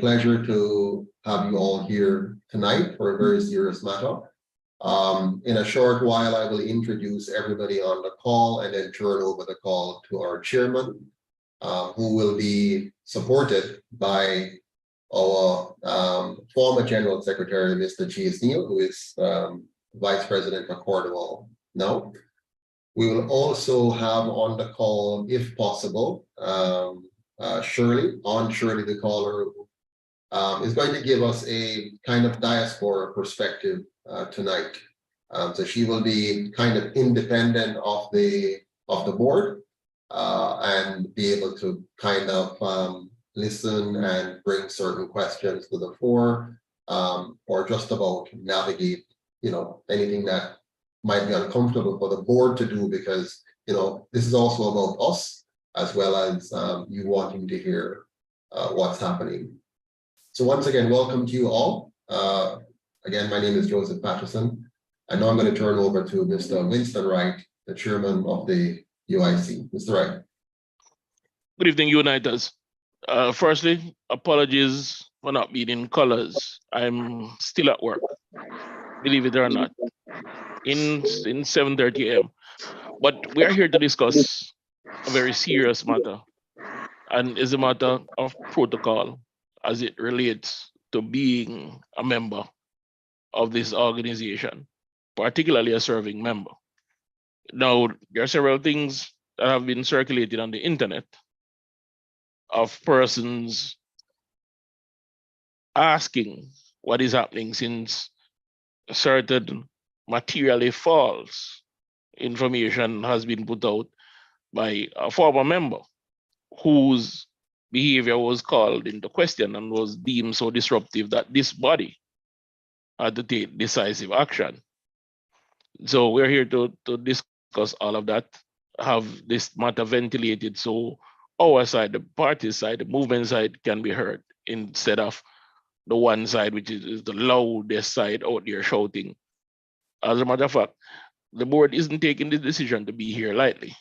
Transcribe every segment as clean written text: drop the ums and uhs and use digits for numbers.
Pleasure to have you all here tonight for a very serious matter. In a short while, I will introduce everybody on the call and then turn over the call to our chairman, who will be supported by our former General Secretary, Mr. G.S. Neal, who is Vice President for Cornwall now. We will also have on the call, if possible, Shirley the caller, is going to give us a kind of diaspora perspective tonight. So she will be kind of independent of the board and be able to kind of listen and bring certain questions to the fore, or just about navigate, anything that might be uncomfortable for the board to do, because this is also about us as well as you wanting to hear what's happening. So once again, welcome to you all. Again, my name is Joseph Patterson, and now I'm going to turn over to Mr. Winston Wright, the chairman of the UIC. Mr. Wright. Good evening, Uniters. Firstly, apologies for not being in colors. I'm still at work, believe it or not, in 7:30 a.m. But we are here to discuss a very serious matter, and it's a matter of protocol as it relates to being a member of this organization, particularly a serving member. Now, there are several things that have been circulated on the internet of persons asking what is happening, since certain materially false information has been put out by a former member whose behavior was called into question and was deemed so disruptive that this body had to take decisive action. So we're here to discuss all of that, have this matter ventilated so our side, the party side, the movement side can be heard, instead of the one side, which is the loudest side out there shouting. As a matter of fact, the board isn't taking the decision to be here lightly,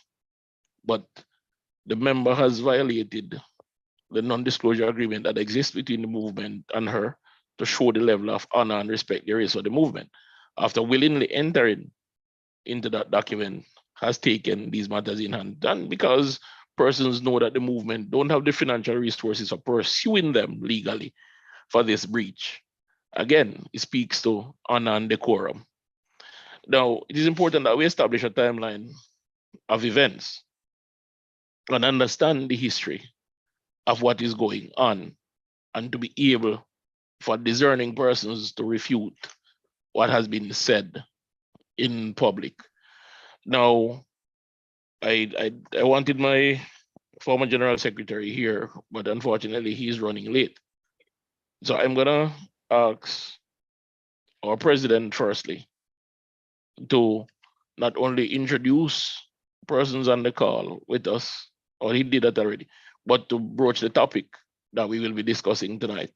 but the member has violated the non-disclosure agreement that exists between the movement and her to show the level of honor and respect there is for the movement. After willingly entering into that document, has taken these matters in hand, and because persons know that the movement don't have the financial resources for pursuing them legally for this breach. Again, it speaks to honor and decorum. Now, it is important that we establish a timeline of events and understand the history of what is going on, and to be able for discerning persons to refute what has been said in public. Now, I wanted my former General Secretary here, but unfortunately he's running late. So I'm gonna ask our president firstly to not only introduce persons on the call with us, or he did that already, but to broach the topic that we will be discussing tonight.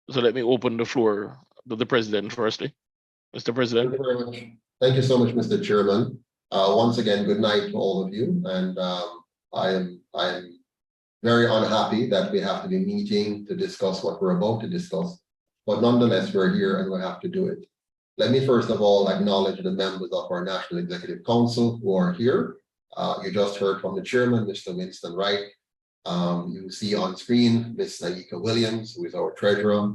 So let me open the floor to the president firstly. Mr. President. Thank you very much. Thank you so much, Mr. Chairman. Once again, good night to all of you. And I am very unhappy that we have to be meeting to discuss what we're about to discuss. But nonetheless, we're here and we have to do it. Let me first of all acknowledge the members of our National Executive Council who are here. You just heard from the chairman, Mr. Winston Wright. You see on screen Ms. Naika Williams, who is our treasurer.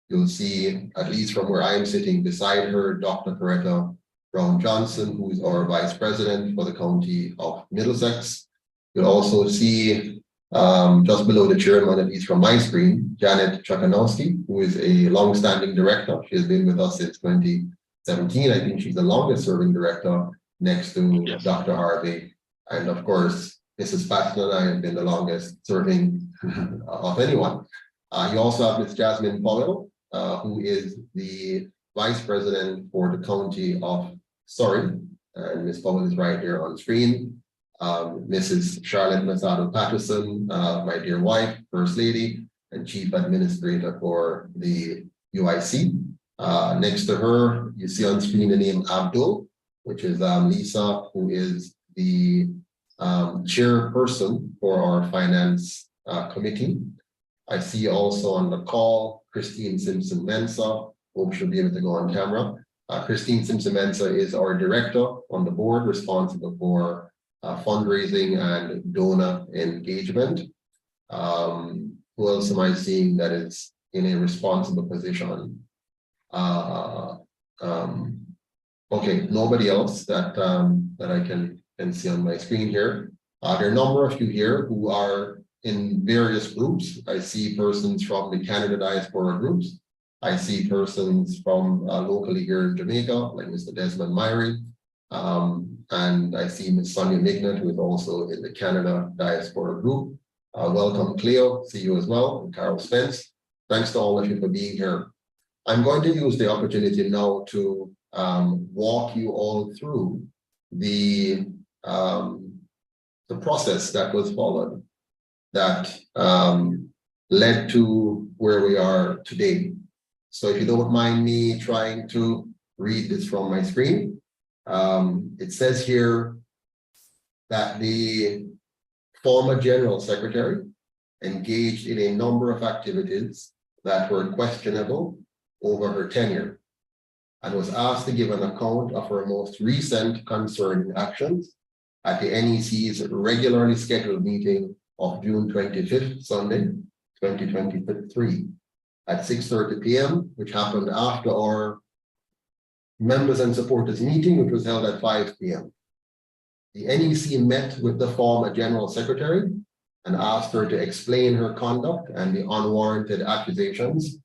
You'll see, at least from where I'm sitting beside her, Dr. Coretta Brown Johnson, who is our vice president for the county of Middlesex. You'll also see just below the chairman, at least from my screen, Janet Chakanowski, who is a long-standing director. She has been with us since 2017. I think she's the longest serving director next to Dr. Harvey. And of course, Mrs. Patterson and I have been the longest serving of anyone. You also have Ms. Jasmine Powell, who is the vice president for the county of Surrey. And Ms. Powell is right here on screen. Mrs. Charlotte Masado Patterson, my dear wife, First Lady, and Chief Administrator for the UIC. Next to her, you see on screen the name Abdul, which is Lisa, who is the chairperson for our finance committee. I see also on the call, Christine Simpson-Mensah, hope she'll be able to go on camera. Christine Simpson-Mensah is our director on the board responsible for fundraising and donor engagement. Who else am I seeing that is in a responsible position? Okay, nobody else that that I can see on my screen here. There are a number of you here who are in various groups. I see persons from the Canada diaspora groups. I see persons from locally here in Jamaica, like Mr. Desmond Myrie. And I see Ms. Sonia Mignot, who is also in the Canada diaspora group. Welcome, Cleo. See you as well. And Carol Spence. Thanks to all of you for being here. I'm going to use the opportunity now to walk you all through the process that was followed that led to where we are today. So if you don't mind me trying to read this from my screen, it says here that the former General Secretary engaged in a number of activities that were questionable over her tenure and was asked to give an account of her most recent concerning actions at the NEC's regularly scheduled meeting of June 25th, Sunday, 2023 at 6:30 p.m., which happened after our members and supporters meeting, which was held at 5 p.m. The NEC met with the former General Secretary and asked her to explain her conduct and the unwarranted accusations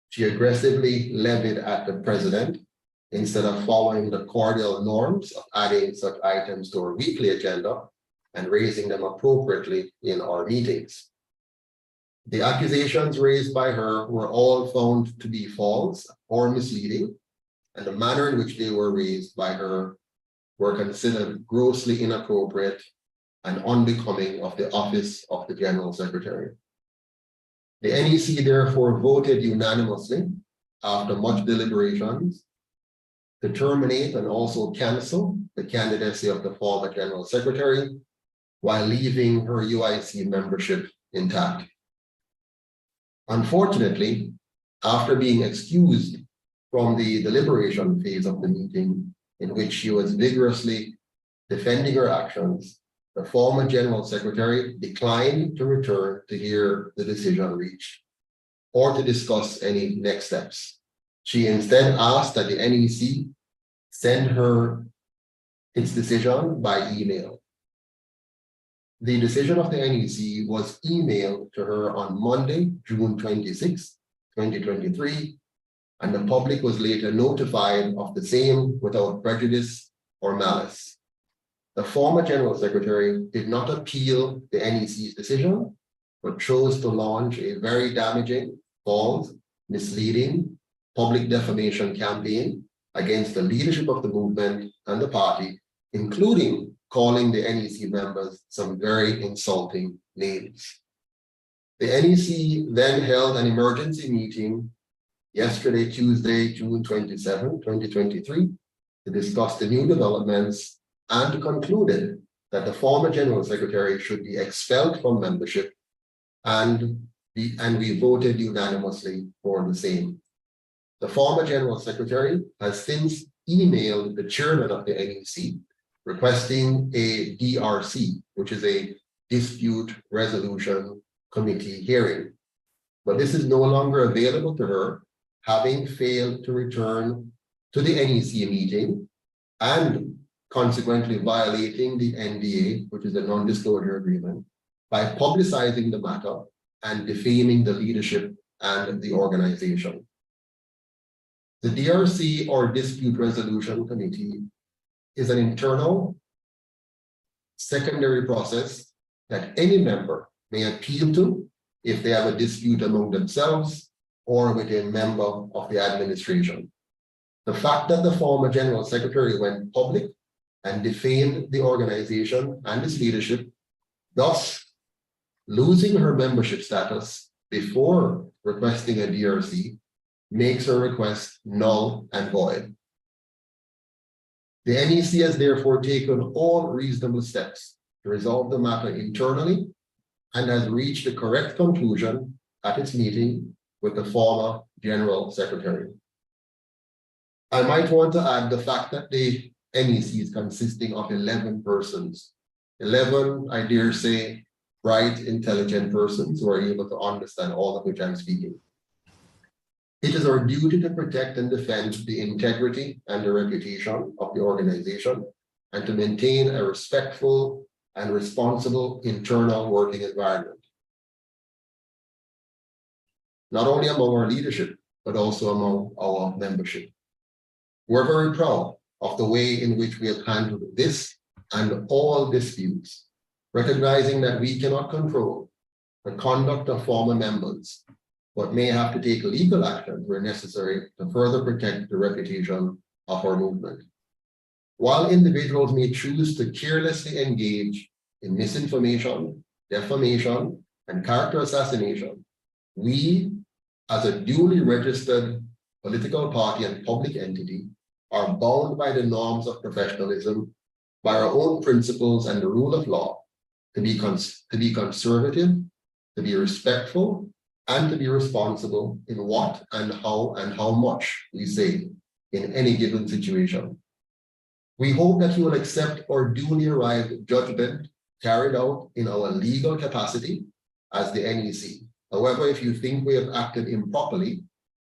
she aggressively levied at the president instead of following the cordial norms of adding such items to our weekly agenda and raising them appropriately in our meetings. The accusations raised by her were all found to be false or misleading, and the manner in which they were raised by her were considered grossly inappropriate and unbecoming of the office of the General Secretary. The NEC therefore voted unanimously, after much deliberations, to terminate and also cancel the candidacy of the former General Secretary while leaving her UIC membership intact. Unfortunately, after being excused from the deliberation phase of the meeting, in which she was vigorously defending her actions, the former General Secretary declined to return to hear the decision reached or to discuss any next steps. She instead asked that the NEC send her its decision by email. The decision of the NEC was emailed to her on Monday, June 26, 2023, and the public was later notified of the same without prejudice or malice. The former General Secretary did not appeal the NEC's decision, but chose to launch a very damaging, false, misleading, public defamation campaign against the leadership of the movement and the party, including calling the NEC members some very insulting names. The NEC then held an emergency meeting yesterday, Tuesday, June 27, 2023, to discuss the new developments and concluded that the former General Secretary should be expelled from membership, and we voted unanimously for the same. The former General Secretary has since emailed the chairman of the NEC requesting a DRC, which is a Dispute Resolution Committee hearing. But this is no longer available to her, having failed to return to the NEC meeting and consequently violating the NDA, which is a non-disclosure agreement, by publicizing the matter and defaming the leadership and the organization. The DRC, or Dispute Resolution Committee, is an internal secondary process that any member may appeal to if they have a dispute among themselves or with a member of the administration. The fact that the former General Secretary went public and defamed the organization and its leadership, thus losing her membership status before requesting a DRC, makes her request null and void. The NEC has therefore taken all reasonable steps to resolve the matter internally and has reached the correct conclusion at its meeting with the former General Secretary. I might want to add the fact that the NEC is consisting of 11 persons. 11, I dare say, bright, intelligent persons who are able to understand all of which I'm speaking. It is our duty to protect and defend the integrity and the reputation of the organization and to maintain a respectful and responsible internal working environment, not only among our leadership, but also among our membership. We're very proud of the way in which we have handled this and all disputes, recognizing that we cannot control the conduct of former members, but may have to take legal action where necessary to further protect the reputation of our movement. While individuals may choose to carelessly engage in misinformation, defamation, and character assassination, we, as a duly registered political party and public entity, are bound by the norms of professionalism, by our own principles and the rule of law, to be conservative, to be respectful, and to be responsible in what and how much we say in any given situation. We hope that you will accept our duly arrived judgment carried out in our legal capacity as the NEC. However, if you think we have acted improperly,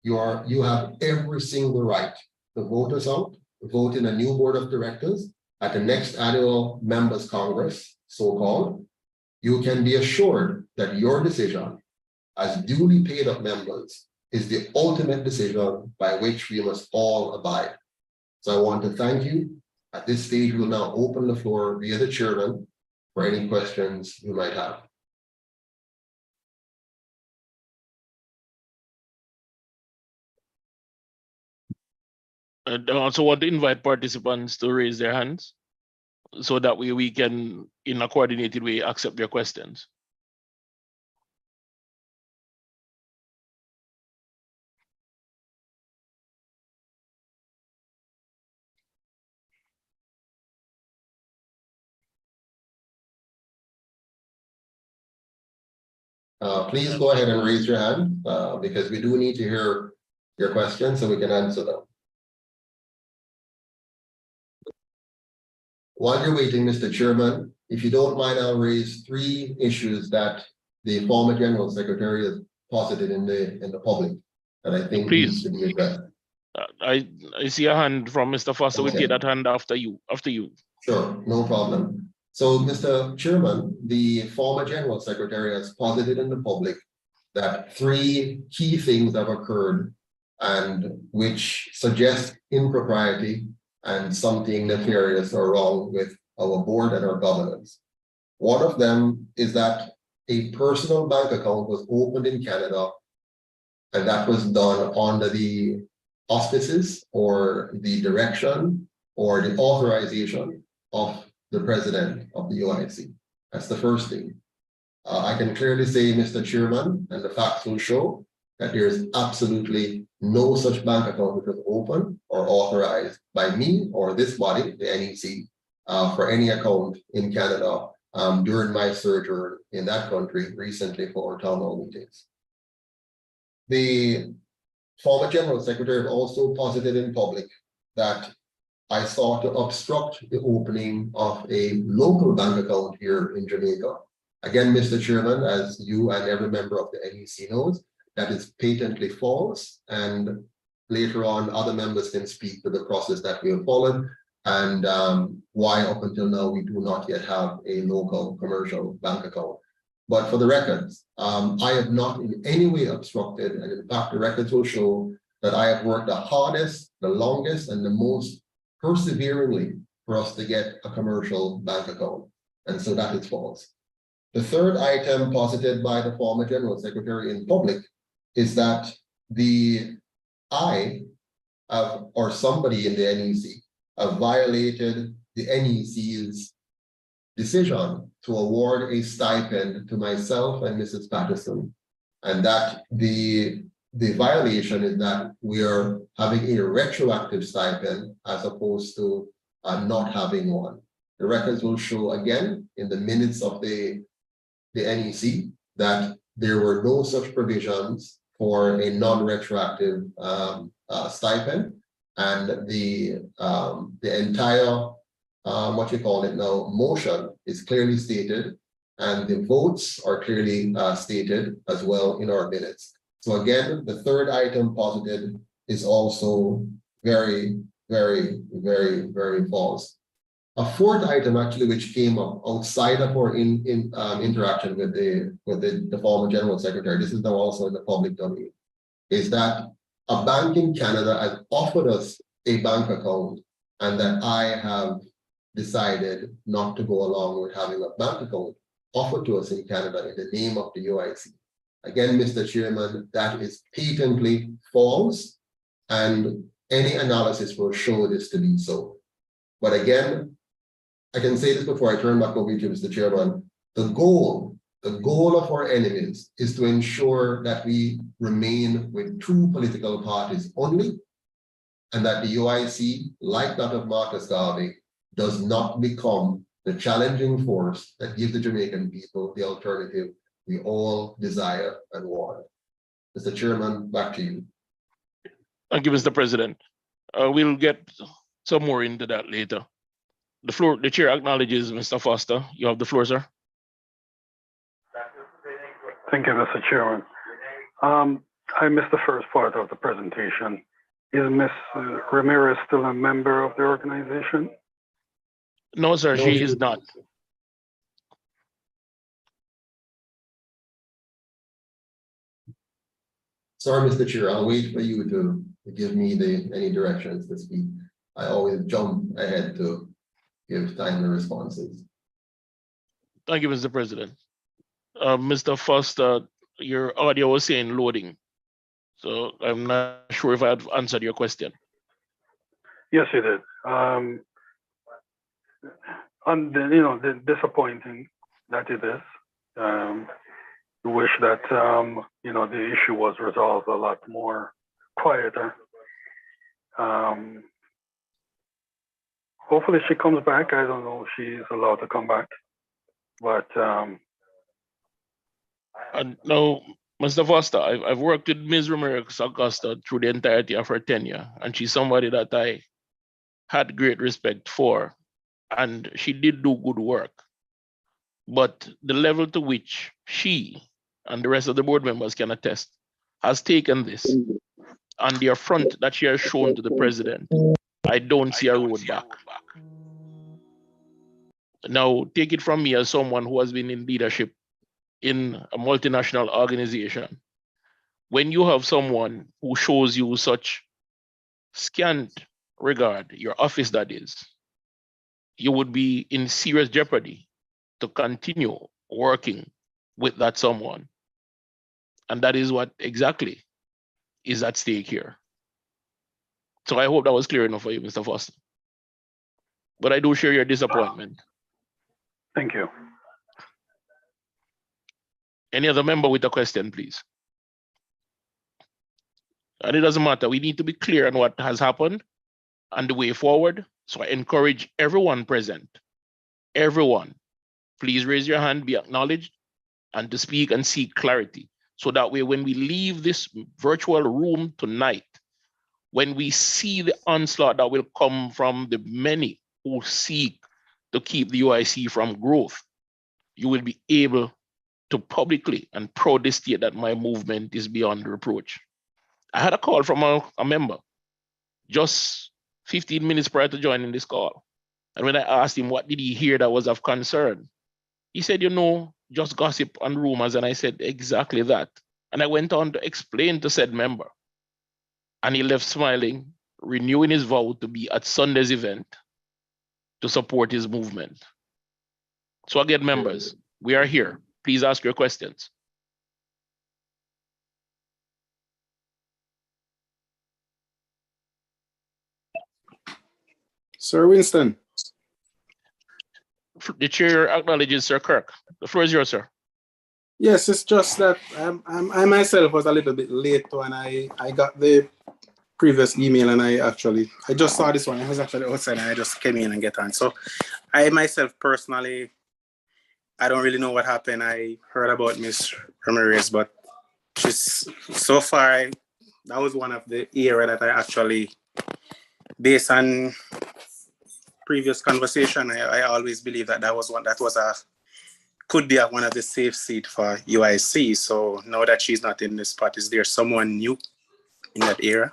you have every single right to vote us out, vote in a new board of directors at the next annual members Congress, so-called. You can be assured that your decision as duly paid up members is the ultimate decision by which we must all abide. So I want to thank you. At this stage, we will now open the floor via the chairman for any questions you might have. I also want to invite participants to raise their hands so that we can, in a coordinated way, accept their questions. Please go ahead and raise your hand because we do need to hear your questions so we can answer them. While you're waiting, Mr. Chairman, if you don't mind, I'll raise 3 issues that the former General Secretary has posited in the public that I think needs to be addressed. I see a hand from Mr. Foster. Okay. We'll take that hand after you. Sure, no problem. So, Mr. Chairman, the former General Secretary has posited in the public that 3 key things have occurred and which suggest impropriety and something nefarious or wrong with our board and our governance. One of them is that a personal bank account was opened in Canada, and that was done under the auspices or the direction or the authorization of the president of the UIC. That's the first thing. I can clearly say, Mr. Chairman, and the facts will show that there is absolutely no such bank account which was open or authorized by me or this body, the NEC, for any account in Canada during my sojourn in that country recently for town hall meetings. The former General Secretary also posited in public that I sought to obstruct the opening of a local bank account here in Jamaica. Again, Mr. Chairman, as you and every member of the NEC knows, that is patently false, and later on other members can speak to the process that we have followed and why up until now we do not yet have a local commercial bank account. But for the records, I have not in any way obstructed, and in fact the records will show that I have worked the hardest, the longest, and the most perseveringly for us to get a commercial bank account, and so that is false. The third item posited by the former General Secretary in public is that I have, or somebody in the NEC, have violated the NEC's decision to award a stipend to myself and Mrs. Patterson, and that the violation is that we are having a retroactive stipend as opposed to not having one. The records will show again in the minutes of the the NEC that there were no such provisions for a non-retroactive stipend, and the entire motion is clearly stated, and the votes are clearly stated as well in our minutes. So again, the third item posited is also very, very, very, very false. A fourth item actually, which came up outside of our interaction with the former General Secretary, this is now also in the public domain, is that a bank in Canada has offered us a bank account, and that I have decided not to go along with having a bank account offered to us in Canada in the name of the UIC. Again, Mr. Chairman, that is patently false, and any analysis will show this to be so. But again, I can say this before I turn back over to Mr. Chairman, the goal of our enemies is to ensure that we remain with two political parties only, and that the UIC, like that of Marcus Garvey, does not become the challenging force that gives the Jamaican people the alternative we all desire and want. Mr. Chairman, back to you. Thank you, Mr. President. We'll get some more into that later. The chair acknowledges Mr. Foster. You have the floor, sir. Thank you, Mr. Chairman. I missed the first part of the presentation. Is Ms. Ramirez still a member of the organization? No, sir, No, she is not. Sorry, Mr. Chair, I'll wait for you to give me any directions to speak. I always jump ahead to give timely responses. Thank you, Mr. President. Mr. Foster, your audio was saying loading, so I'm not sure if I've answered your question. Yes, you did. And the disappointing that it is. We wish that the issue was resolved a lot more quieter. Hopefully she comes back. I don't know if she's allowed to come back, but no, Mr. Foster, I've worked with Ms. Ramirez Augusta through the entirety of her tenure, and she's somebody that I had great respect for, and she did do good work. But the level to which she and the rest of the board members can attest has taken this on the affront that she has shown to the president. I don't see a road back. Now, take it from me as someone who has been in leadership in a multinational organization. When you have someone who shows you such scant regard, your office that is, you would be in serious jeopardy to continue working with that someone. And that is what exactly is at stake here. So I hope that was clear enough for you, Mr. Foster. But I do share your disappointment. thank you. Any other member with a question, please? And it doesn't matter. We need to be clear on what has happened and the way forward. So I encourage everyone present, everyone, please raise your hand, be acknowledged, and to speak and seek clarity. So that way, when we leave this virtual room tonight, when we see the onslaught that will come from the many who seek to keep the UIC from growth, you will be able to publicly and proudly state that my movement is beyond reproach. I had a call from a member just 15 minutes prior to joining this call. And when I asked him what did he hear that was of concern, he said, just gossip and rumors. And I said, exactly that. And I went on to explain to said member. And he left smiling, renewing his vow to be at Sunday's event to support his movement. So again, members, we are here. Please ask your questions. Sir Winston. The chair acknowledges Sir Kirk. The floor is yours, sir. Yes, it's just that I myself was a little bit late when I got the previous email, and I just saw this one. I was actually outside and I just came in and get on. So I myself personally I don't really know what happened. I heard about Miss Ramirez, but she's so far. That was one of the area that I actually, based on previous conversation, I always believe that could be one of the safe seat for UIC. So now that she's not in the spot, is there someone new in that area?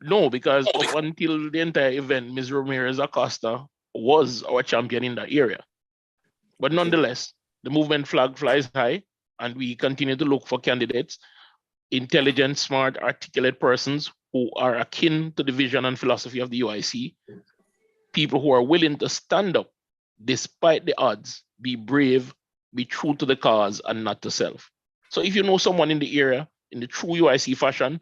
No, because up until the entire event, Ms. Ramirez Acosta was our champion in that area. But nonetheless, the movement flag flies high, and we continue to look for candidates, intelligent, smart, articulate persons who are akin to the vision and philosophy of the UIC, people who are willing to stand up despite the odds, be brave, be true to the cause, and not to self. So if you know someone in the area, in the true UIC fashion,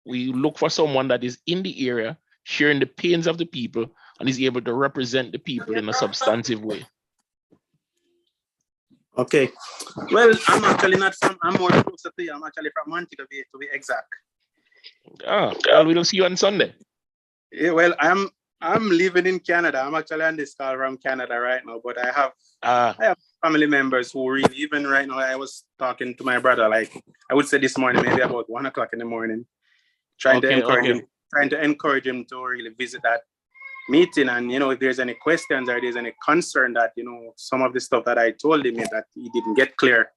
we look for someone that is in the area, sharing the pains of the people, and is able to represent the people in a substantive way. Okay. Well, I'm actually not from, I'm more closer to you. I'm actually from Montego Bay, to be exact. Well, we'll see you on Sunday. Yeah, well, I'm living in Canada. I'm actually on this call from Canada right now, but I have family members who really, even right now, I was talking to my brother, like I would say this morning, maybe about 1 o'clock in the morning, trying to encourage him to really visit that meeting. And if there's any questions or there's any concern that some of the stuff that I told him that he didn't get clear,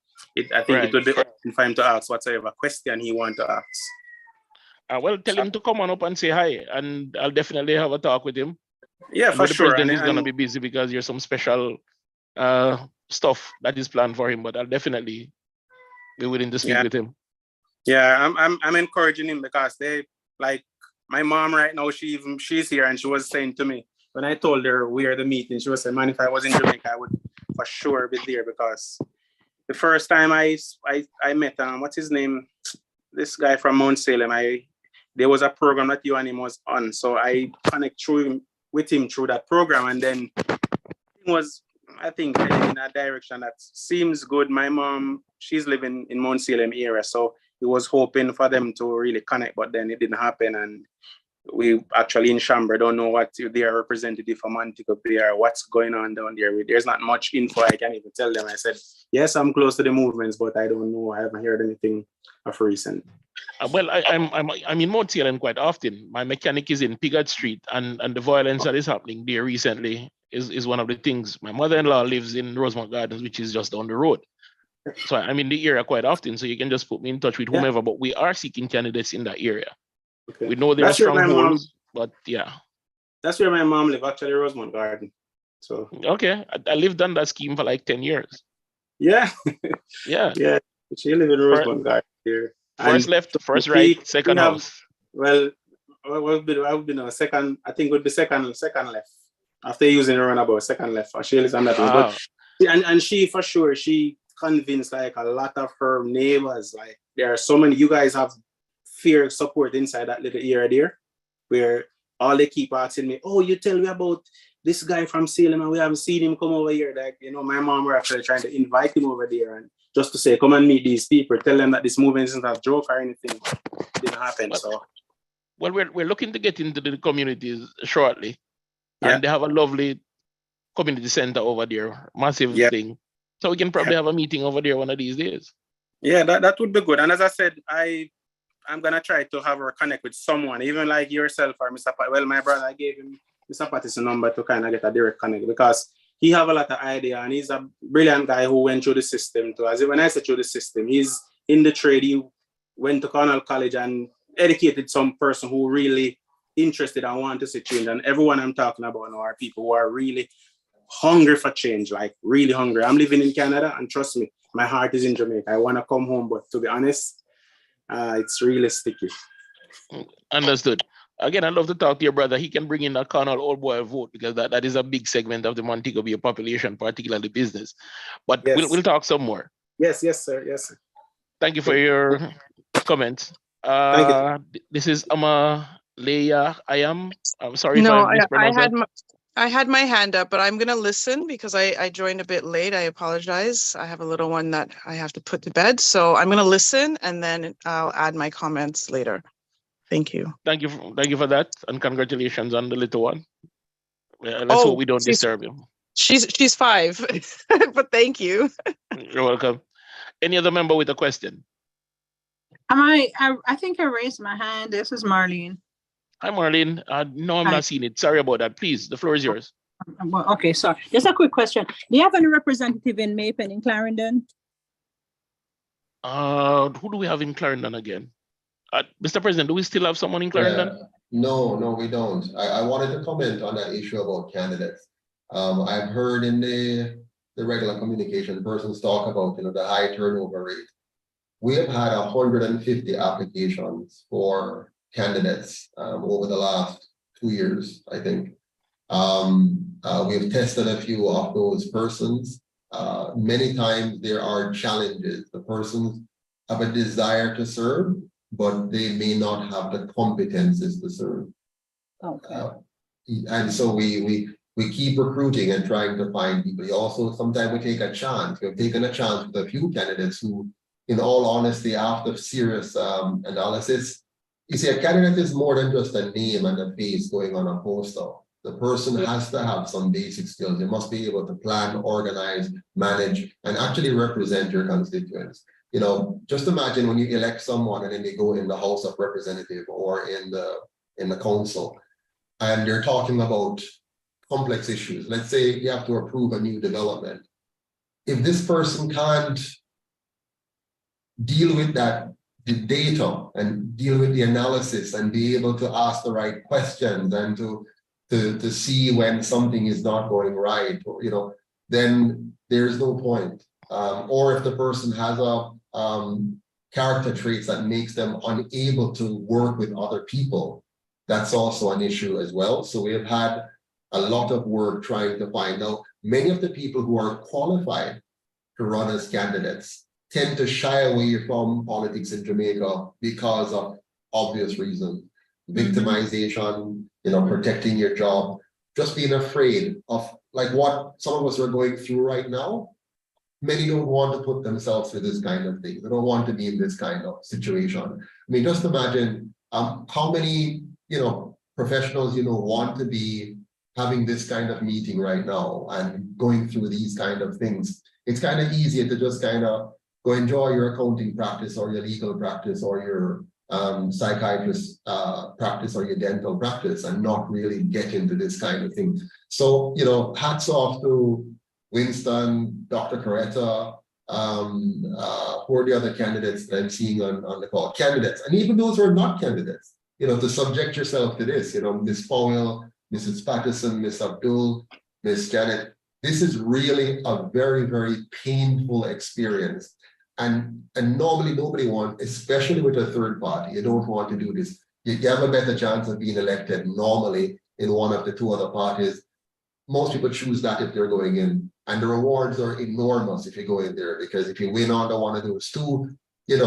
I think it would be open for him to ask whatsoever question he wants to ask. Well, tell him to come on up and say hi, and I'll definitely have a talk with him. Yeah, for sure. The president is going to be busy because there's some special stuff that is planned for him, but I'll definitely be willing to speak with him. Yeah, I'm encouraging him because like my mom right now, she's here, and she was saying to me when I told her we are the meeting, she was saying, man, if I was in Jamaica, I would for sure be there, because the first time I met what's his name, this guy from Mount Salem, there was a program that UNM was on, so I connected with him through that program, and then it was, I think, heading in a direction that seems good. My mom, she's living in Mount Salem area, so he was hoping for them to really connect, but then it didn't happen. And we actually in Chamber don't know what their representative from Montego Bay or what's going on down there. There's not much info I can even tell them. I said, yes, I'm close to the movements, but I don't know. I haven't heard anything of recent. Well, I'm in Mount Salem quite often. My mechanic is in Piggott Street, and the violence that is happening there recently is one of the things. My mother-in-law lives in Rosemont Gardens, which is just down the road. So I'm in the area quite often, so you can just put me in touch with whomever, but we are seeking candidates in that area. Okay. We know there are strongholds, but yeah. That's where my mom lives, actually, Rosemont Garden. So okay, I lived on that scheme for like 10 years. Yeah. Yeah. Yeah, she lives in Rosemont Garden here. First left, first right, second house. Well, I would be second. I think it would be second left. After using a runabout, second left. She lives on that one. But and she for sure, she convinced like a lot of her neighbors. Like there are so many. You guys have fear support inside that little area there, where all they keep asking me, "Oh, you tell me about this guy from Salem, and we haven't seen him come over here." Like my mom were actually trying to invite him over there, and just to say, come and meet these people, tell them that this movement isn't a joke or anything. It didn't happen. Well, we're looking to get into the communities shortly, and they have a lovely community center over there, massive thing. So we can probably have a meeting over there one of these days. Yeah, that would be good. And as I said, I'm gonna try to have her connect with someone, even like yourself or Mr. Well, my brother, I gave him Mr. Patterson number to kind of get a direct connect, because he have a lot of idea, and he's a brilliant guy who went through the system too. As when I say through the system, he's in the trade. He went to Cornell College and educated some person who really interested and want to see change. And everyone I'm talking about now are people who are really hungry for change, like really hungry. I'm living in Canada, and trust me, my heart is in Jamaica. I want to come home, but to be honest, it's really sticky. Understood. Again, I'd love to talk to your brother. He can bring in a Cornell old boy vote, because that is a big segment of the Montego Bay population, particularly business. But we'll talk some more. Yes, sir. Yes, sir. Thank you for your comments. Thank you. This is Leia. I'm sorry if I mispronounced I had my hand up, but I'm going to listen because I joined a bit late. I apologize. I have a little one that I have to put to bed. So I'm going to listen, and then I'll add my comments later. Thank you. Thank you for that, and congratulations on the little one. Let's hope we don't disturb him. She's 5, but thank you. You're welcome. Any other member with a question? I think I raised my hand. This is Marlene. Hi, Marlene. No, I'm Hi. not seeing it. Sorry about that. Please, the floor is yours. Well, okay, sorry. Just a quick question. Do you have any representative in Maypen in Clarendon? Who do we have in Clarendon again? Mr. President, do we still have someone in Clarendon? Yeah. No, we don't. I wanted to comment on that issue about candidates. I've heard in the regular communication persons talk about, the high turnover rate. We have had 150 applications for candidates over the last 2 years, I think. We've tested a few of those persons. Many times there are challenges. The persons have a desire to serve, but they may not have the competences to serve. Okay. And so we keep recruiting and trying to find people. We also, sometimes we take a chance. We've taken a chance with a few candidates who, in all honesty, after serious analysis, you see, a candidate is more than just a name and a face going on a poster. The person has to have some basic skills. They must be able to plan, organize, manage, and actually represent your constituents. Just imagine when you elect someone and then they go in the House of Representatives or in the council, and you're talking about complex issues. Let's say you have to approve a new development. If this person can't deal with the data and deal with the analysis and be able to ask the right questions and to see when something is not going right, then there's no point. Or if the person has character traits that makes them unable to work with other people, that's also an issue as well. So we have had a lot of work trying to find out. Many of the people who are qualified to run as candidates tend to shy away from politics in Jamaica because of obvious reasons. Victimization, protecting your job, just being afraid of like what some of us are going through right now. Many don't want to put themselves through this kind of thing. They don't want to be in this kind of situation. I mean, just imagine how many, professionals, want to be having this kind of meeting right now and going through these kind of things. It's kind of easier to just kind of go enjoy your accounting practice or your legal practice or your psychiatrist practice or your dental practice and not really get into this kind of thing. So, hats off to Winston, Dr. Coretta, who are the other candidates that I'm seeing on the call. Candidates, and even those who are not candidates, to subject yourself to this, Ms. Powell, Mrs. Patterson, Ms. Abdul, Ms. Janet. This is really a very, very painful experience. And normally nobody wants, especially with a third party, you don't want to do this. You have a better chance of being elected normally in one of the two other parties. Most people choose that if they're going in, and the rewards are enormous if you go in there, because if you win on the one of those two, they're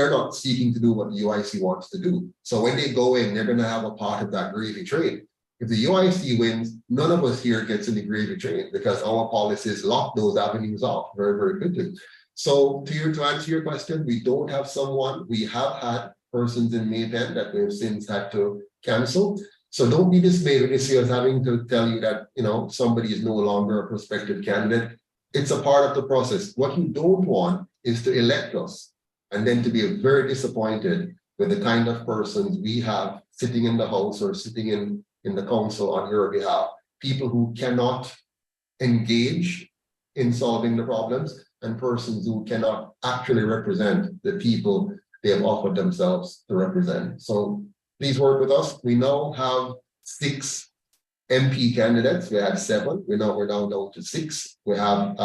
not seeking to do what the UIC wants to do. So when they go in, they're going to have a part of that gravy train. If the UIC wins, none of us here gets in the gravy train because our policies lock those avenues off very, very quickly. So to answer your question, we don't have someone. We have had persons in Maypen that we've since had to cancel. So don't be dismayed when you see us having to tell you that, somebody is no longer a prospective candidate. It's a part of the process. What you don't want is to elect us and then to be very disappointed with the kind of persons we have sitting in the House or sitting in the council on your behalf. People who cannot engage in solving the problems and persons who cannot actually represent the people they have offered themselves to represent. So please work with us. We now have 6 MP candidates. We had 7. We're now down to 6. We have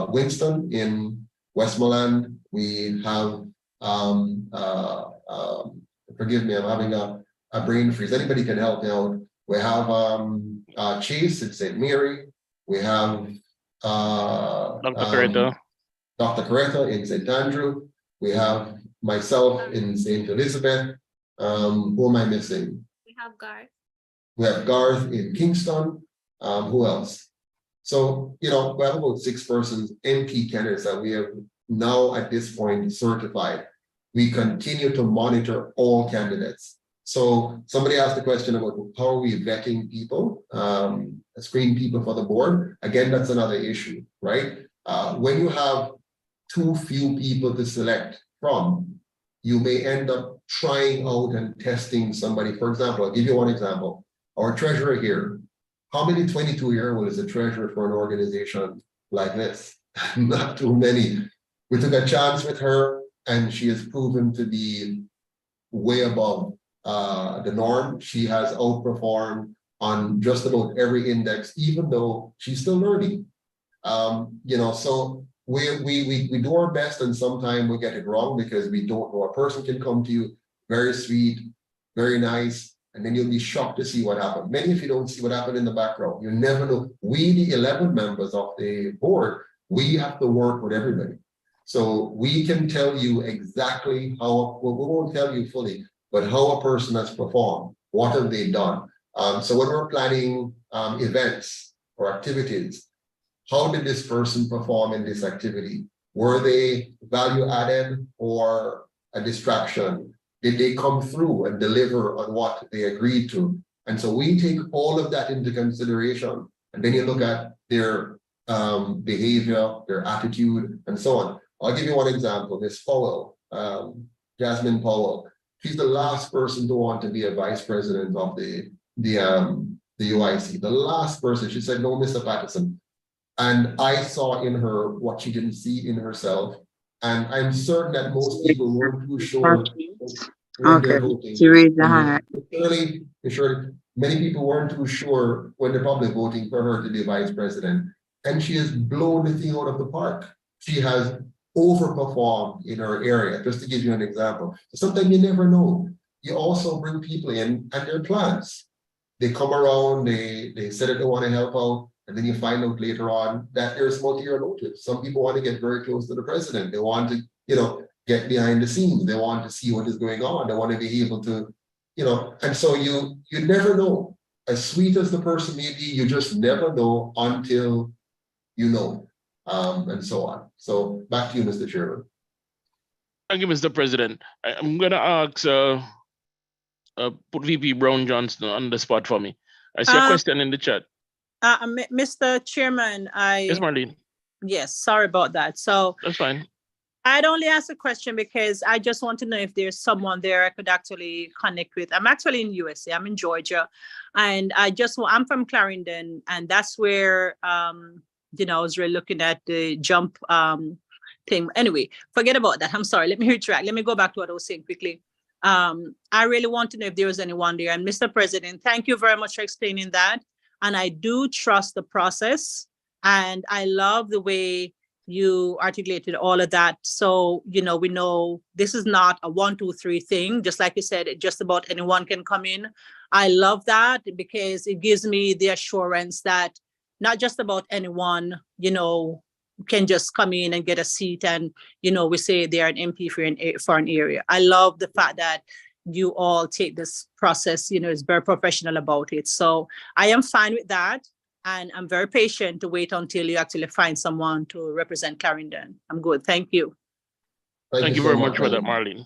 Winston in Westmoreland. We have forgive me, I'm having a brain freeze. Anybody can help me out. We have Chase in St. Mary. We have Dr. Coretta in St. Andrew. We have myself in St. Elizabeth. Who am I missing? We have Garth. We have Garth in Kingston. Who else? So, we have about 6 persons, MP candidates that we have now at this point certified. We continue to monitor all candidates. So somebody asked the question about how are we vetting people, screening people for the board. Again, that's another issue, right? When you have too few people to select from, you may end up trying out and testing somebody. For example, I'll give you one example. Our treasurer here, how many 22-year-old is a treasurer for an organization like this? Not too many. We took a chance with her and she has proven to be way above the norm. She has outperformed on just about every index, even though she's still learning. You know, so we do our best, and sometimes we get it wrong because we don't know. A person can come to you very sweet, very nice, and then you'll be shocked to see what happened. Many of you don't see what happened in the background. You never know. We, the 11 members of the board, we have to work with everybody. So we can tell you exactly how, well, we won't tell you fully, but how a person has performed, what have they done. So when we're planning events or activities, how did this person perform in this activity? Were they value added or a distraction? Did they come through and deliver on what they agreed to? And so we take all of that into consideration. And then you look at their behavior, their attitude, and so on. I'll give you one example. Miss Powell, Jasmine Powell. She's the last person to want to be a vice president of the UIC. The last person. She said, no, Mr. Patterson. And I saw in her what she didn't see in herself. And I'm certain that most people weren't too sure. Okay, she raised the hand. Surely, many people weren't too sure when they're probably voting for her to be vice president. And she has blown the thing out of the park. She has overperformed in her area, just to give you an example. Sometimes you never know. You also bring people in and their plans. They come around, they say that they want to help out, and then you find out later on that there's multi-year motives. Some people want to get very close to the president. They want to, you know, get behind the scenes. They want to see what is going on. They want to be able to, you know, and so you never know. As sweet as the person may be, you just never know until you know, and so on. So back to you, Mr. Chairman. Thank you, Mr. President. I'm going to ask, put VP Brown Johnson on the spot for me. I see a question in the chat. Mr. Chairman, Yes, Marlene. Yes, sorry about that. So that's fine. I'd only ask a question because I just want to know if there's someone there I could actually connect with. I'm actually in USA. I'm in Georgia, and I'm from Clarendon, and that's where you know, I was really looking at the jump thing. Anyway, forget about that. I'm sorry. Let me retract. Let me go back to what I was saying quickly. I really want to know if there was anyone there. And Mr. President, thank you very much for explaining that. And I do trust the process, and I love the way you articulated all of that. So, you know, we know this is not a 1, 2, 3 thing. Just like you said, just about anyone can come in. I love that because it gives me the assurance that not just about anyone, you know, can just come in and get a seat and, you know, we say they're an MP for an area. I love the fact that you all take this process, you know, is very professional about it. So I am fine with that. And I'm very patient to wait until you actually find someone to represent Clarendon. I'm good. Thank you. Thank you very much for that, Marlene.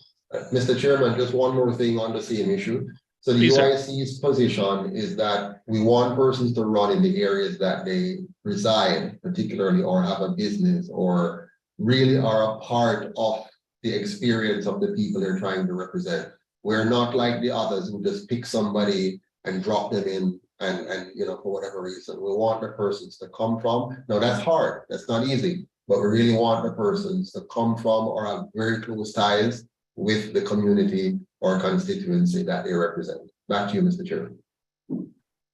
Mr. Chairman, just one more thing on the same issue. So the UIC's position is that we want persons to run in the areas that they reside, particularly, or have a business, or really are a part of the experience of the people they're trying to represent. We're not like the others who just pick somebody and drop them in and you know, for whatever reason. We want the persons to come from. Now that's hard, that's not easy, but we really want the persons to come from or have very close ties with the community or constituency that they represent. Back to you, Mr. Chairman.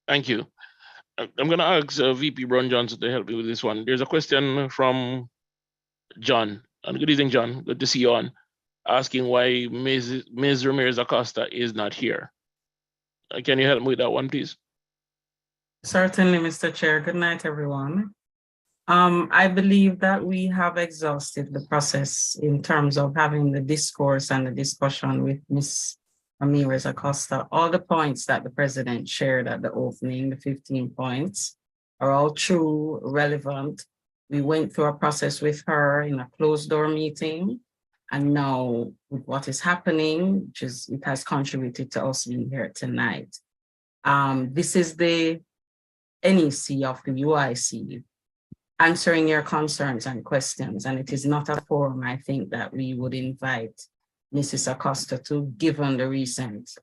Thank you. I'm going to ask VP Brown Johnson to help me with this one. There's a question from John. And good evening, John. Good to see you on. Asking why Ms. Ramirez Acosta is not here. Can you help me with that one, please? Certainly, Mr. Chair. Good night, everyone. I believe that we have exhausted the process in terms of having the discourse and the discussion with Ms. Ramirez Acosta. All the points that the president shared at the opening, the 15 points, are all true, relevant. We went through a process with her in a closed door meeting. And now with what is happening, it has contributed to us being here tonight. This is the NEC of the UIC answering your concerns and questions. And it is not a forum, I think, that we would invite Mrs. Acosta to, given the recent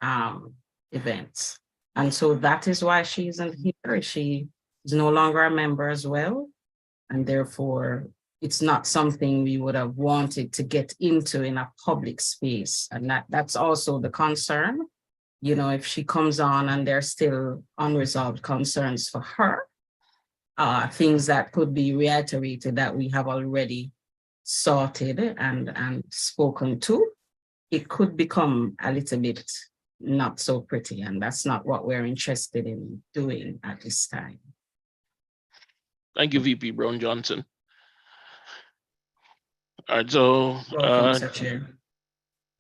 events. And so that is why she isn't here. She is no longer a member as well. And therefore, it's not something we would have wanted to get into in a public space. And that's also the concern. You know, if she comes on and there's still unresolved concerns for her, things that could be reiterated that we have already sorted and spoken to, it could become a little bit not so pretty. And that's not what we're interested in doing at this time. Thank you, VP Brown Johnson. All right, so Welcome, Mr. Chair.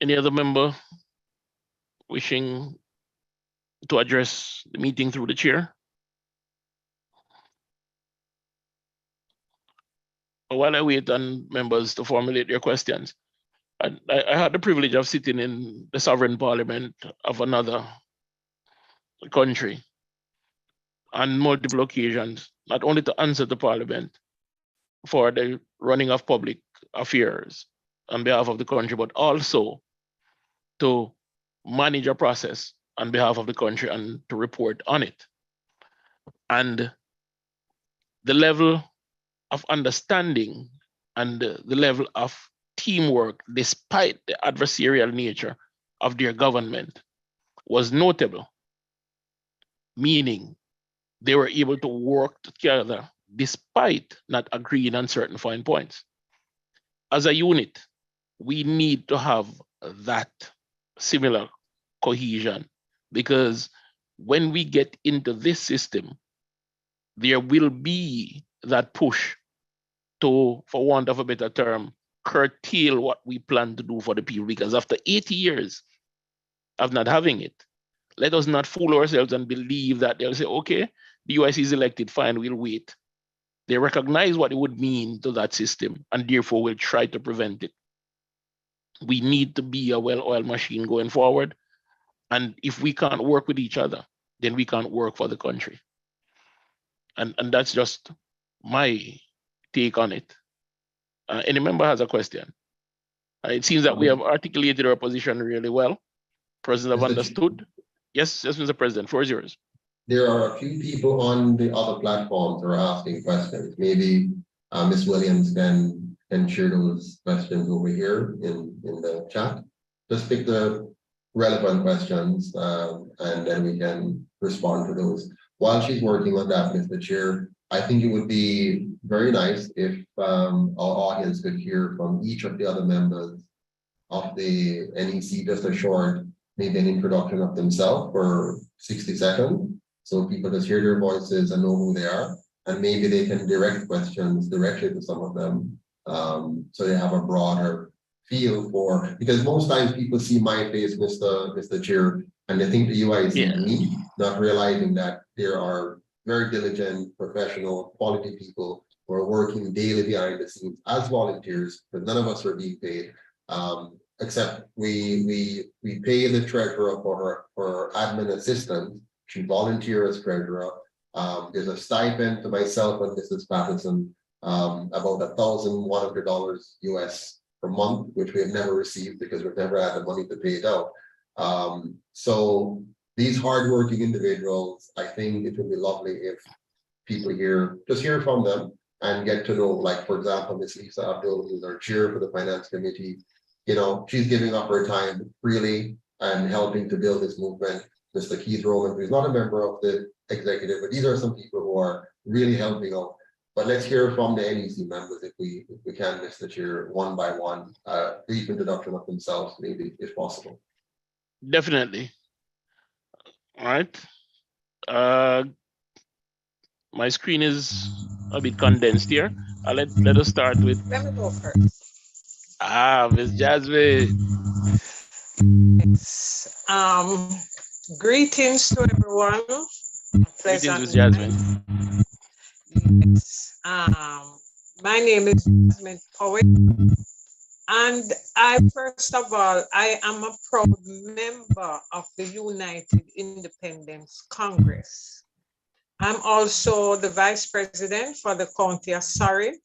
Any other member wishing to address the meeting through the chair? While I wait on members to formulate their questions, I had the privilege of sitting in the sovereign parliament of another country on multiple occasions, not only to answer the parliament for the running of public affairs on behalf of the country, but also to manage a process on behalf of the country and to report on it. And the level of understanding and the level of teamwork, despite the adversarial nature of their government, was notable, meaning they were able to work together despite not agreeing on certain fine points. As a unit, we need to have that similar cohesion, because when we get into this system, there will be that push to, for want of a better term, curtail what we plan to do for the people, because after 80 years of not having it, let us not fool ourselves and believe that they'll say, okay, the UIC is elected, fine, we'll wait. They recognize what it would mean to that system and therefore will try to prevent it. We need to be a well-oiled machine going forward. And if we can't work with each other, then we can't work for the country. And that's just my take on it. Any member has a question? It seems that we have articulated our position really well. President have understood. Yes, Mr. President, floor is yours. There are a few people on the other platforms who are asking questions. Maybe Ms. Williams can share those questions over here in the chat. Just pick the relevant questions and then we can respond to those. While she's working on that, Mr. Chair, I think it would be very nice if our audience could hear from each of the other members of the NEC, just a short, maybe an introduction of themselves for 60 seconds. So people just hear their voices and know who they are. And maybe they can direct questions directly to some of them. So they have a broader feel for, because most times people see my face, Mr. Chair, and they think the UIC is me, not realizing that there are very diligent, professional, quality people who are working daily behind the scenes as volunteers, but none of us are being paid. Except we pay the treasurer for her admin assistant. She volunteers as treasurer. There's a stipend to myself and Mrs. Patterson, about $1,100 US per month, which we have never received because we've never had the money to pay it out. So these hardworking individuals, I think it would be lovely if people here, just hear from them and get to know, like, for example, Ms. Lisa Abdul, who's our chair for the finance committee. You know, she's giving up her time freely and helping to build this movement. Mr. Keith Roman, who's not a member of the executive, but these are some people who are really helping out. But let's hear from the NEC members if we can, Mr. Chair, one by one, brief introduction of themselves, maybe, if possible. Definitely. All right. My screen is a bit condensed here. Let us start with. Let me go first. Miss Jasmine. Greetings to everyone. Greetings, Miss Jasmine. Yes. My name is Jasmine Poet. And first of all, I am a proud member of the United Independence Congress. I'm also the vice president for the county of Surrey.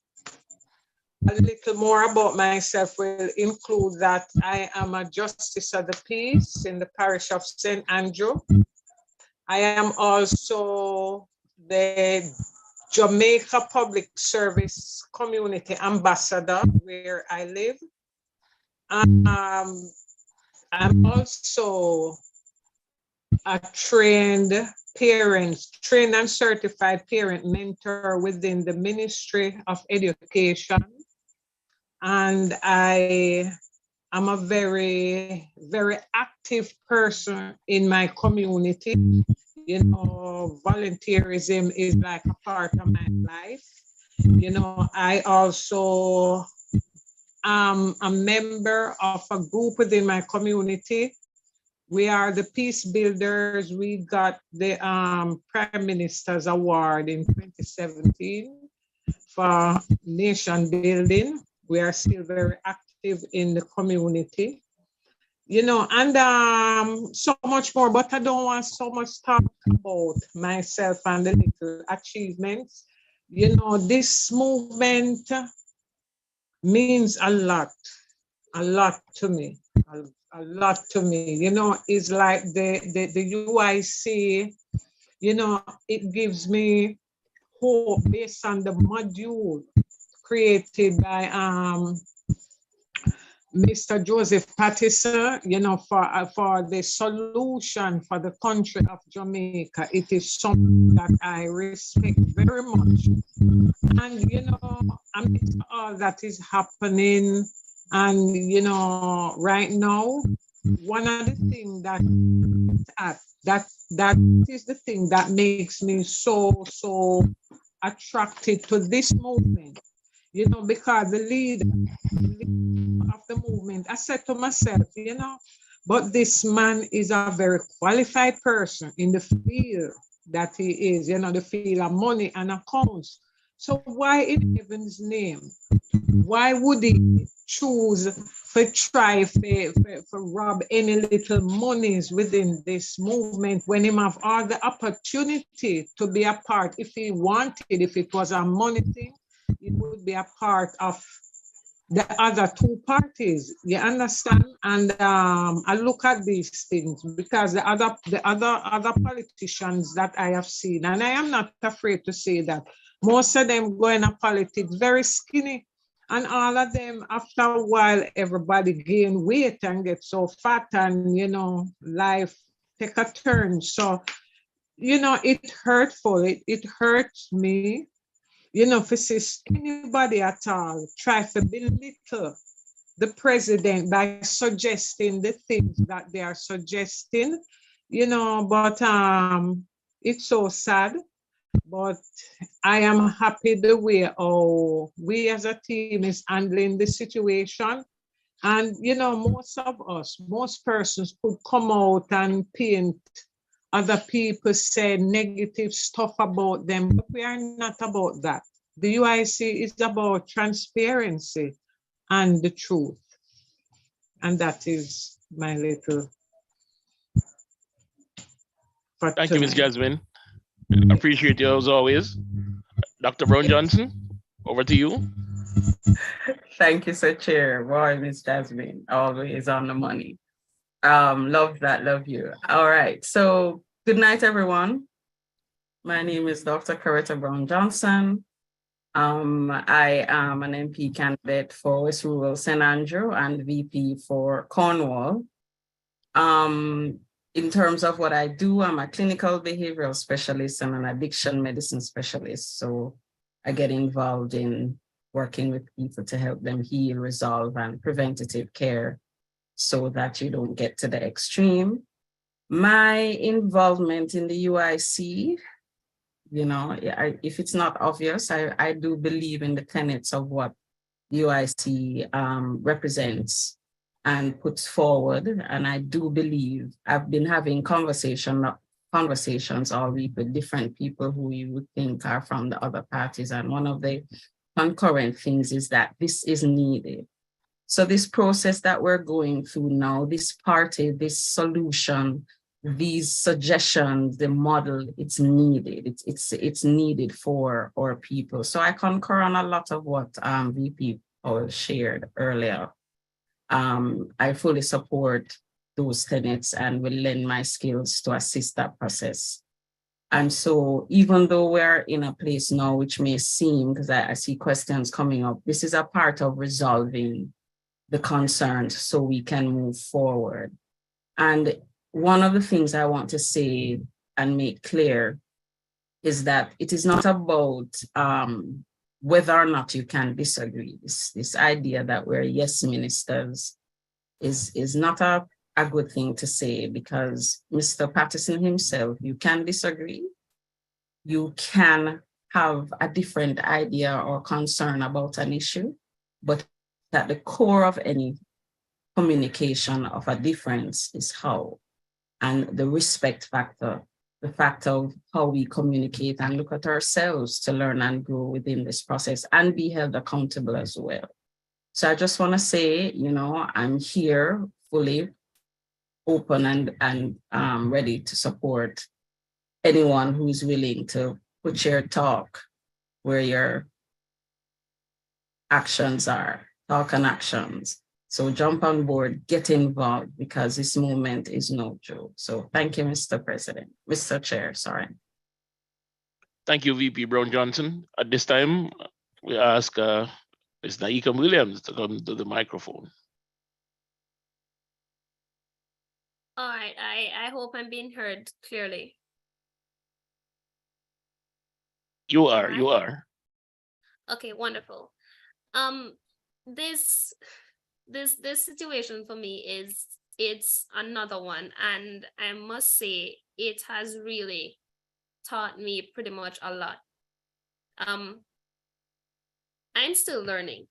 A little more about myself will include that I am a justice of the peace in the parish of St. Andrew. I am also the Jamaica Public Service Community Ambassador where I live. I'm also a trained and certified parent mentor within the Ministry of Education. And I am a very, very active person in my community. You know, volunteerism is like a part of my life. You know, I also am a member of a group within my community. We are the Peace Builders. We got the Prime Minister's Award in 2017 for nation building. We are still very active in the community. You know, and so much more, but I don't want so much talk about myself and the little achievements. You know, this movement means a lot to me, a lot to me. You know, it's like the UIC, you know, it gives me hope based on the module created by Mr. Joseph Patterson, you know, for the solution for the country of Jamaica. It is something that I respect very much. And, you know, amidst all that is happening, and, you know, right now, one of the things that is the thing that makes me so attracted to this movement, you know, because the leader of the movement, I said to myself, you know, but this man is a very qualified person in the field that he is, you know, the field of money and accounts. So why in heaven's name, why would he choose to try to rob any little monies within this movement when he have all the opportunity to be a part? If he wanted, if it was a money thing, it would be a part of the other two parties. You understand? And I look at these things because the other politicians that I have seen, and I am not afraid to say that most of them go into politics very skinny, and all of them, after a while, everybody gain weight and get so fat, and, you know, life take a turn. So, you know, it hurtful. It hurts me, you know, if it's anybody at all try to belittle the president by suggesting the things that they are suggesting, you know, but it's so sad. But I am happy the way we as a team is handling the situation. And, you know, most persons could come out and paint other people, say negative stuff about them, but we are not about that. The UIC is about transparency and the truth. And that is my little. Thank you, Ms. Jasmine. Appreciate you as always. Dr. Brown Johnson, over to you. Thank you, Sir Chair. Boy, Ms. Jasmine, always on the money. Love that, love you. All right, so good night, everyone. My name is Dr. Coretta Brown Johnson. I am an MP candidate for West Rural St. Andrew and VP for Cornwall. In terms of what I do, I'm a clinical behavioral specialist and an addiction medicine specialist. So I get involved in working with people to help them heal, resolve, and preventative care so that you don't get to the extreme. My involvement in the UIC, you know, if it's not obvious, I do believe in the tenets of what UIC represents and puts forward. And I do believe, I've been having conversations all week with different people who you would think are from the other parties. And one of the concurrent things is that this is needed. So this process that we're going through now, this party, this solution, these suggestions, the model, it's needed. It's needed for our people. So I concur on a lot of what VP Powell shared earlier. I fully support those tenets and will lend my skills to assist that process. And so even though we're in a place now which may seem, because I see questions coming up, this is a part of resolving the concerns so we can move forward. And one of the things I want to say and make clear is that it is not about whether or not you can disagree. This idea that we're yes ministers is not a good thing to say, because Mr. Patterson himself, you can disagree. You can have a different idea or concern about an issue, but at the core of any communication of a difference is how, and the respect factor, the fact of how we communicate and look at ourselves to learn and grow within this process and be held accountable as well. So I just want to say, you know, I'm here fully open and ready to support anyone who's willing to put your talk where your actions are, talk and actions. So jump on board, get involved, because this movement is no joke. So thank you, Mr. President, Mr. Chair, sorry. Thank you, VP Brown Johnson. At this time, we ask Ms. Naika Williams to come to the microphone. All right, I hope I'm being heard clearly. You are. Okay, wonderful. This situation for me it's another one, and I must say it has really taught me pretty much a lot. I'm still learning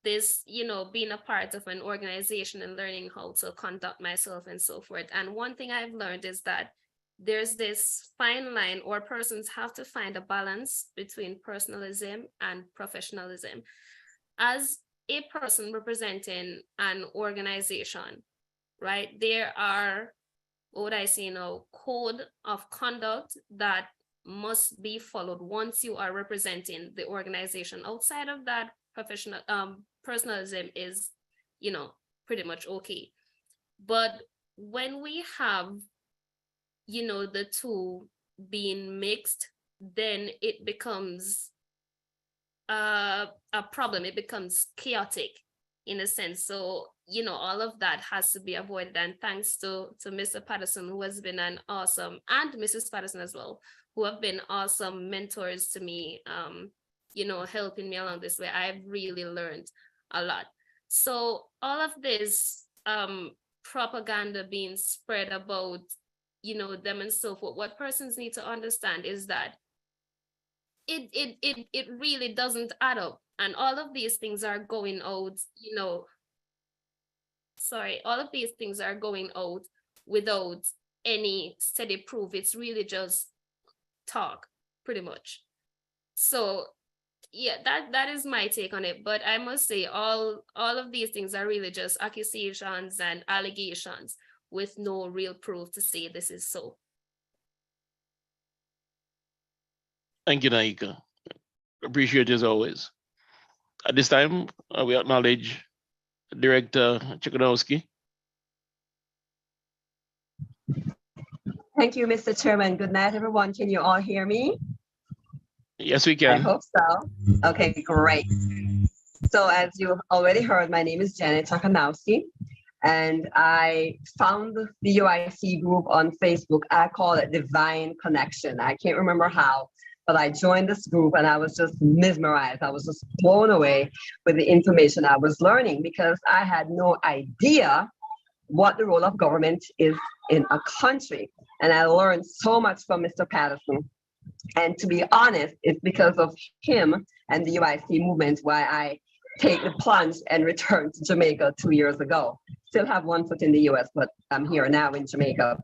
this, you know, being a part of an organization and learning how to conduct myself and so forth. And one thing I've learned is that there's this fine line, or persons have to find a balance between personalism and professionalism. As a person representing an organization, right, there are, what would I say now, code of conduct that must be followed once you are representing the organization. Outside of that, professional personalism is, you know, pretty much okay. But when we have, you know, the two being mixed, then it becomes a problem. It becomes chaotic in a sense. So, you know, all of that has to be avoided. And thanks to Mr. Patterson, who has been an awesome, and Mrs. Patterson as well, who have been awesome mentors to me, you know, helping me along this way. I've really learned a lot. So all of this propaganda being spread about, you know, them and so forth, what persons need to understand is that it really doesn't add up. And all of these things are going out, you know, all of these things are going out without any steady proof. It's really just talk, pretty much. So yeah, that is my take on it. But I must say all of these things are really just accusations and allegations with no real proof to say this is so. Thank you, Naika. Appreciate it as always. At this time, we acknowledge Director Chikanowski. Thank you, Mr. Chairman. Good night, everyone. Can you all hear me? Yes, we can. I hope so. Okay, great. So as you already heard, my name is Janet Chikanowski, and I found the UIC group on Facebook. I call it Divine Connection. I can't remember how, but I joined this group and I was just mesmerized. I was just blown away with the information I was learning, because I had no idea what the role of government is in a country. And I learned so much from Mr. Patterson. And to be honest, it's because of him and the UIC movement why I take the plunge and return to Jamaica 2 years ago. Still have one foot in the US, but I'm here now in Jamaica.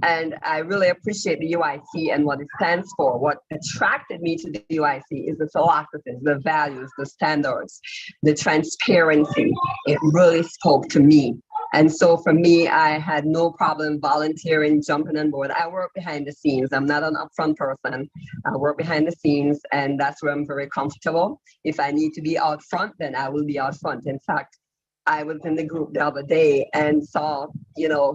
And I really appreciate the UIC and what it stands for. What attracted me to the UIC is the philosophies, the values, the standards, the transparency. It really spoke to me. And so for me, I had no problem volunteering, jumping on board. I work behind the scenes. I'm not an upfront person. I work behind the scenes, and that's where I'm very comfortable. If I need to be out front, then I will be out front. In fact, I was in the group the other day and saw,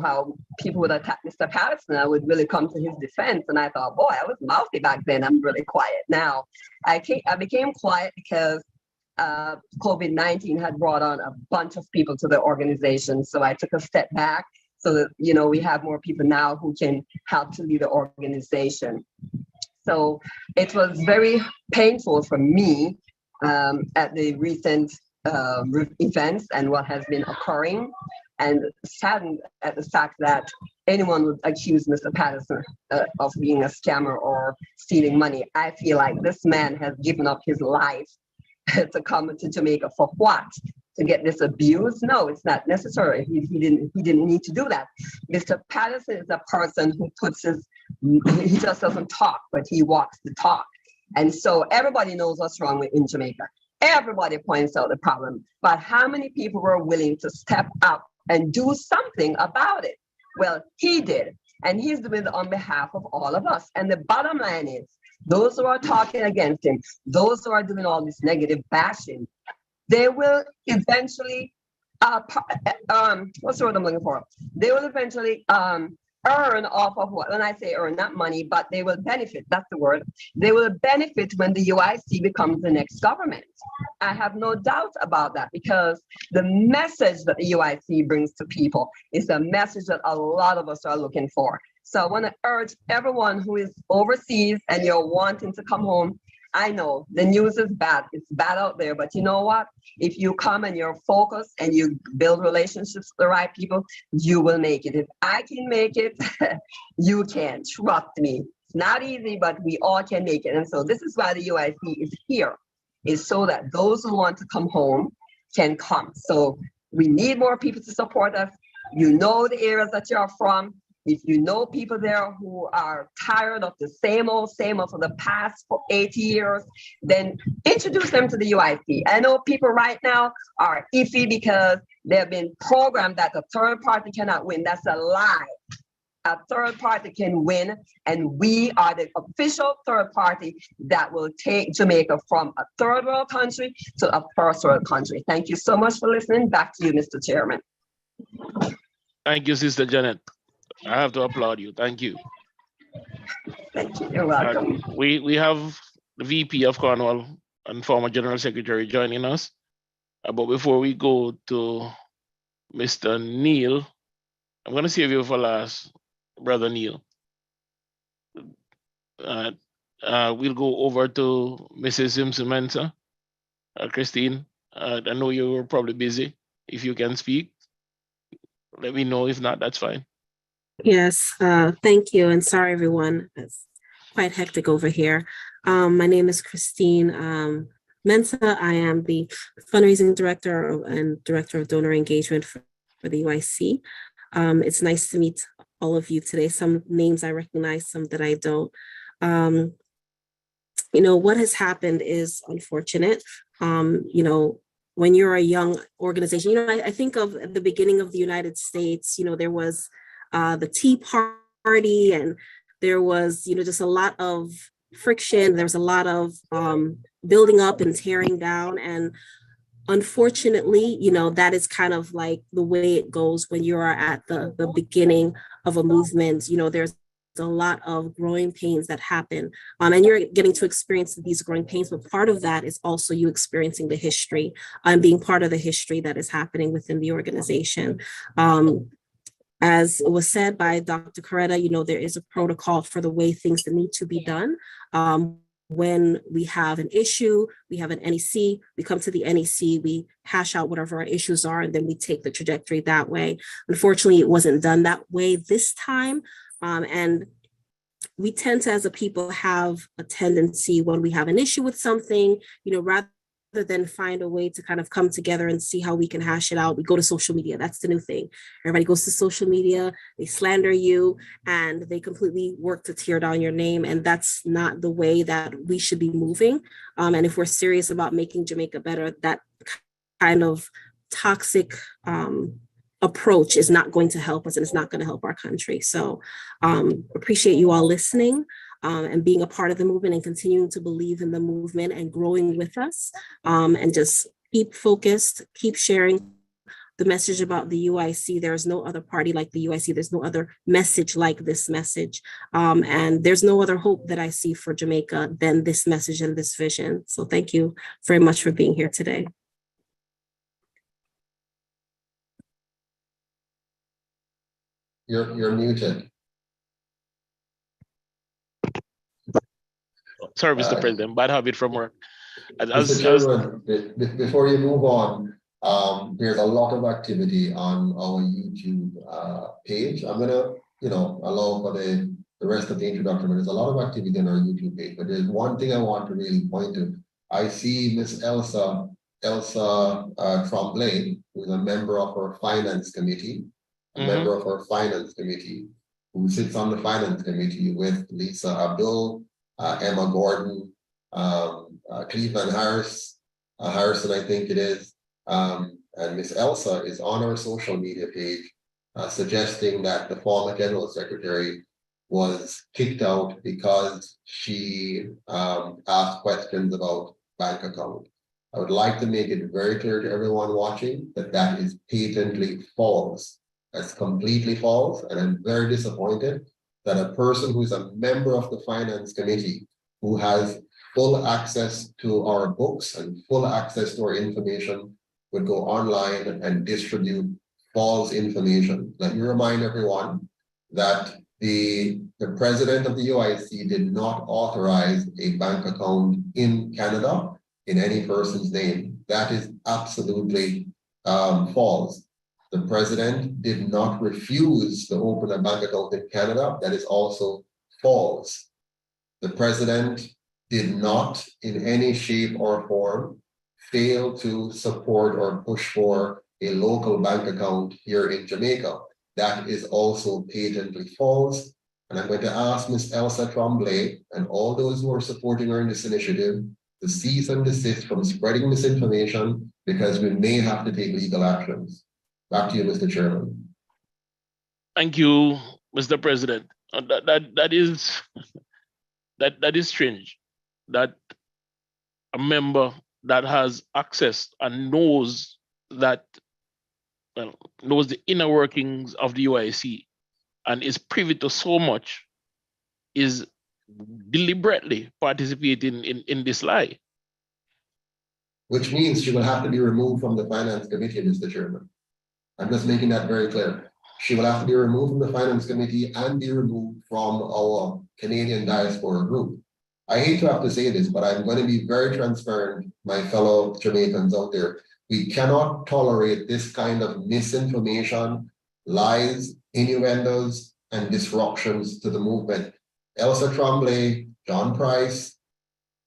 how people would attack Mr. Patterson. I would really come to his defense. And I thought, boy, I was mouthy back then. I'm really quiet now. I became quiet because COVID-19 had brought on a bunch of people to the organization. So I took a step back so that, we have more people now who can help to lead the organization. So it was very painful for me at the recent events and what has been occurring, and saddened at the fact that anyone would accuse Mr. Patterson of being a scammer or stealing money. I feel like this man has given up his life to come to Jamaica for what? To get this abuse? No, it's not necessary. He didn't need to do that. Mr. Patterson is a person who he just doesn't talk, but he walks the talk. And so everybody knows what's wrong in Jamaica. Everybody points out the problem, but how many people were willing to step up and do something about it? Well, he did, and he's doing it on behalf of all of us. And the bottom line is, those who are talking against him, those who are doing all this negative bashing, they will eventually, what's the word I'm looking for? They will eventually earn off of what? When I say earn, not money, but they will benefit. That's the word. They will benefit when the UIC becomes the next government. I have no doubt about that, because the message that the UIC brings to people is a message that a lot of us are looking for. So I want to urge everyone who is overseas and you're wanting to come home. I know the news is bad. It's bad out there, but you know what? If you come and you're focused and you build relationships with the right people, you will make it. If I can make it, you can. Trust me. It's not easy, but we all can make it. And so this is why the UIC is here, is so that those who want to come home can come. So we need more people to support us. You know the areas that you're from. If you know people there who are tired of the same old for the past 80 years, then introduce them to the UIC. I know people right now are iffy because they've been programmed that a third party cannot win. That's a lie. A third party can win, and we are the official third party that will take Jamaica from a third world country to a first world country. Thank you so much for listening. Back to you, Mr. Chairman. Thank you, Sister Janet. I have to applaud you. Thank you. Thank you. You're welcome. We have the VP of Cornwall and former General Secretary joining us. But before we go to Mr. Neil, I'm going to save you for last, Brother Neil. We'll go over to Mrs. Simpson-Mensah. Christine, I know you were probably busy. If you can speak, let me know. If not, that's fine. Yes, thank you. And sorry, everyone. It's quite hectic over here. My name is Christine Mensah. I am the fundraising director and director of donor engagement for the UIC. It's nice to meet all of you today. Some names I recognize, some that I don't. What has happened is unfortunate. When you're a young organization, I think of at the beginning of the United States, there was the Tea Party, and there was, just a lot of friction. There was a lot of building up and tearing down. And unfortunately, that is kind of like the way it goes when you are at the beginning of a movement. There's a lot of growing pains that happen, and you're getting to experience these growing pains, but part of that is also you experiencing the history and being part of the history that is happening within the organization. As it was said by Dr. Coretta, there is a protocol for the way things that need to be done. When we have an issue, we have an NEC, we come to the NEC, we hash out whatever our issues are, and then we take the trajectory that way. Unfortunately, it wasn't done that way this time. And we tend to, as a people, have a tendency when we have an issue with something, rather than find a way to kind of come together and see how we can hash it out, we go to social media. That's the new thing. Everybody goes to social media, they slander you, and they completely work to tear down your name. And that's not the way that we should be moving. And if we're serious about making Jamaica better, that kind of toxic approach is not going to help us, and it's not going to help our country. So appreciate you all listening. And being a part of the movement and continuing to believe in the movement and growing with us, and just keep focused, keep sharing the message about the UIC. There's no other party like the UIC. There's no other message like this message. And there's no other hope that I see for Jamaica than this message and this vision. So thank you very much for being here today. You're muted. Sorry, Mr. President, bad habit from work. Mr. Chairman, before you move on, there's a lot of activity on our YouTube page. I'm gonna, allow for the rest of the introduction, but there's a lot of activity on our YouTube page. But there's one thing I want to really point to. I see Miss Elsa Tremblay, who's a member of our finance committee, who sits on the finance committee with Lisa Abdul, Emma Gordon, Cleveland Harrison, I think it is, and Miss Elsa is on our social media page, suggesting that the former General Secretary was kicked out because she asked questions about bank account. I would like to make it very clear to everyone watching that that is patently false. That's completely false, and I'm very disappointed that a person who's a member of the finance committee, who has full access to our books and full access to our information, would go online and distribute false information. Let me remind everyone that the president of the UIC did not authorize a bank account in Canada in any person's name. That is absolutely false. The president did not refuse to open a bank account in Canada. That is also false. The president did not in any shape or form fail to support or push for a local bank account here in Jamaica. That is also patently false. And I'm going to ask Ms. Elsa Tremblay and all those who are supporting her in this initiative to cease and desist from spreading misinformation, because we may have to take legal actions. Back to you, Mr. Chairman. Thank you, Mr. President. That is strange that a member that has access and knows that knows the inner workings of the UIC and is privy to so much is deliberately participating in this lie. Which means she will have to be removed from the finance committee, Mr. Chairman. I'm just making that very clear. She will have to be removed from the finance committee and be removed from our Canadian diaspora group. I hate to have to say this, but I'm going to be very transparent, my fellow Jamaicans out there. We cannot tolerate this kind of misinformation, lies, innuendos, and disruptions to the movement. Elsa Tremblay, John Price,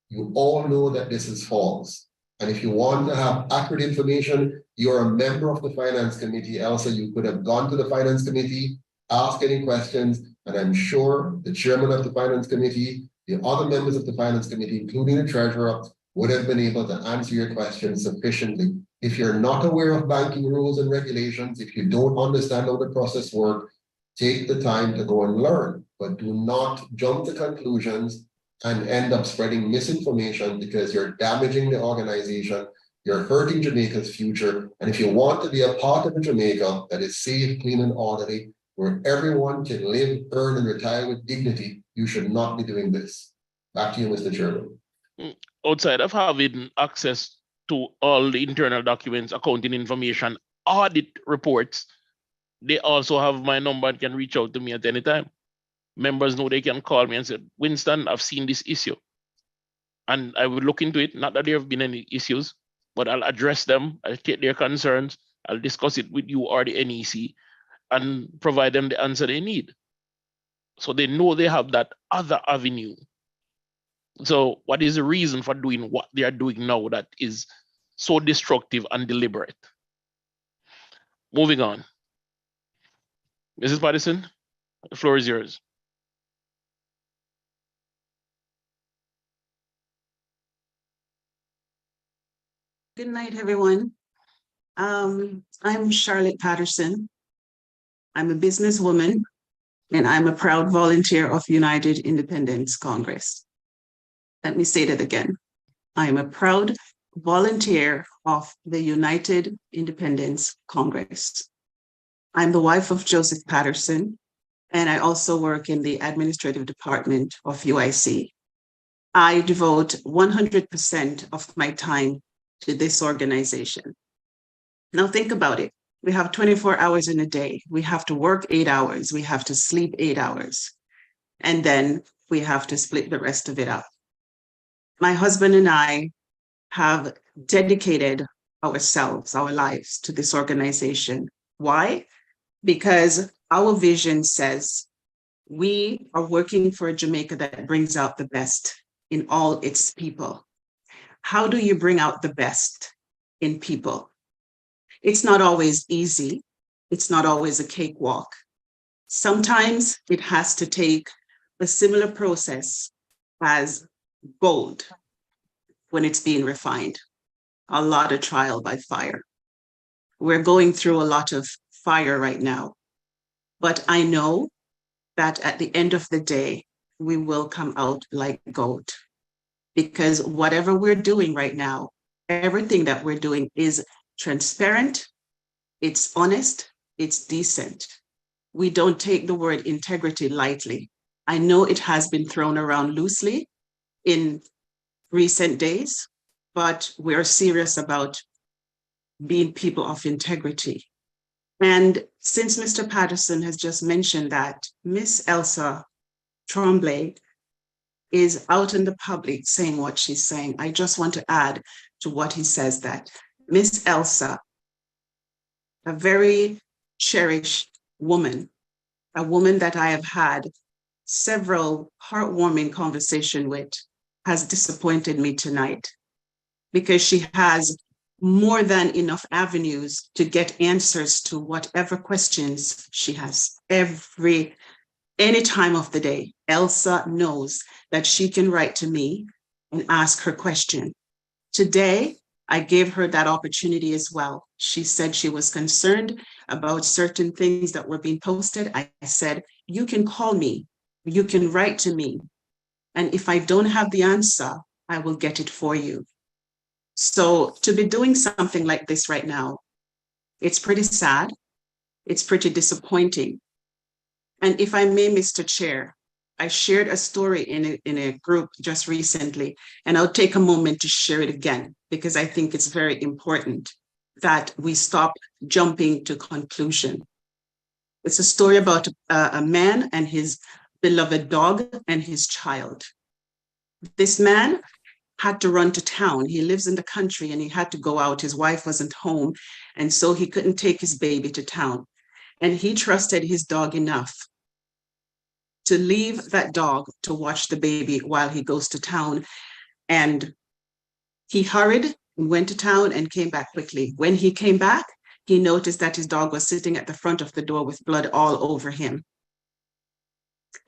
you all know that this is false. And if you want to have accurate information, you're a member of the finance committee. Elsa, you could have gone to the finance committee, asked any questions, and I'm sure the chairman of the finance committee, the other members of the finance committee, including the treasurer, would have been able to answer your questions sufficiently. If you're not aware of banking rules and regulations, if you don't understand how the process works, take the time to go and learn, but do not jump to conclusions and end up spreading misinformation, because you're damaging the organization, you're hurting Jamaica's future. And if you want to be a part of a Jamaica that is safe, clean, and orderly, where everyone can live, earn, and retire with dignity, you should not be doing this. Back to you, Mr. Chairman. Outside of having access to all the internal documents, accounting information, audit reports, they also have my number and can reach out to me at any time. Members know they can call me and say, Winston, I've seen this issue. And I will look into it. Not that there have been any issues, but I'll address them. I'll take their concerns. I'll discuss it with you or the NEC and provide them the answer they need. So they know they have that other avenue So what is the reason for doing what they are doing now that is so destructive and deliberate? Moving on. Mrs. Patterson, the floor is yours. Good night, everyone. I'm Charlotte Patterson. I'm a businesswoman, and I'm a proud volunteer of United Independence Congress. Let me say that again. I am a proud volunteer of the United Independence Congress. I'm the wife of Joseph Patterson, and I also work in the administrative department of UIC. I devote 100% of my time to this organization. Now think about it. We have 24 hours in a day. We have to work 8 hours. We have to sleep 8 hours. And then we have to split the rest of it up. My husband and I have dedicated ourselves, our lives to this organization. Why? Because our vision says we are working for a Jamaica that brings out the best in all its people. How do you bring out the best in people? It's not always easy. It's not always a cakewalk. Sometimes it has to take a similar process as gold when it's being refined. A lot of trial by fire. We're going through a lot of fire right now, but I know that at the end of the day, we will come out like gold, because whatever we're doing right now, everything that we're doing is transparent, it's honest, it's decent. We don't take the word integrity lightly. I know it has been thrown around loosely in recent days, but we're serious about being people of integrity. And since Mr. Patterson has just mentioned that Miss Elsa Tremblay is out in the public saying what she's saying, I just want to add to what he says that Miss Elsa, a very cherished woman, a woman that I have had several heartwarming conversations with, has disappointed me tonight because she has more than enough avenues to get answers to whatever questions she has. Any time of the day, Elsa knows that she can write to me and ask her question. Today, I gave her that opportunity as well. She said she was concerned about certain things that were being posted. I said, you can call me, you can write to me. And if I don't have the answer, I will get it for you. So to be doing something like this right now, it's pretty sad. It's pretty disappointing. And if I may, Mr. Chair, I shared a story in a group just recently, and I'll take a moment to share it again, because I think it's very important that we stop jumping to conclusion. It's a story about a man and his beloved dog and his child. This man had to run to town. He lives in the country and he had to go out. His wife wasn't home, and so he couldn't take his baby to town. And he trusted his dog enough to leave that dog to watch the baby while he goes to town. And he hurried and went to town and came back quickly. When he came back, he noticed that his dog was sitting at the front of the door with blood all over him.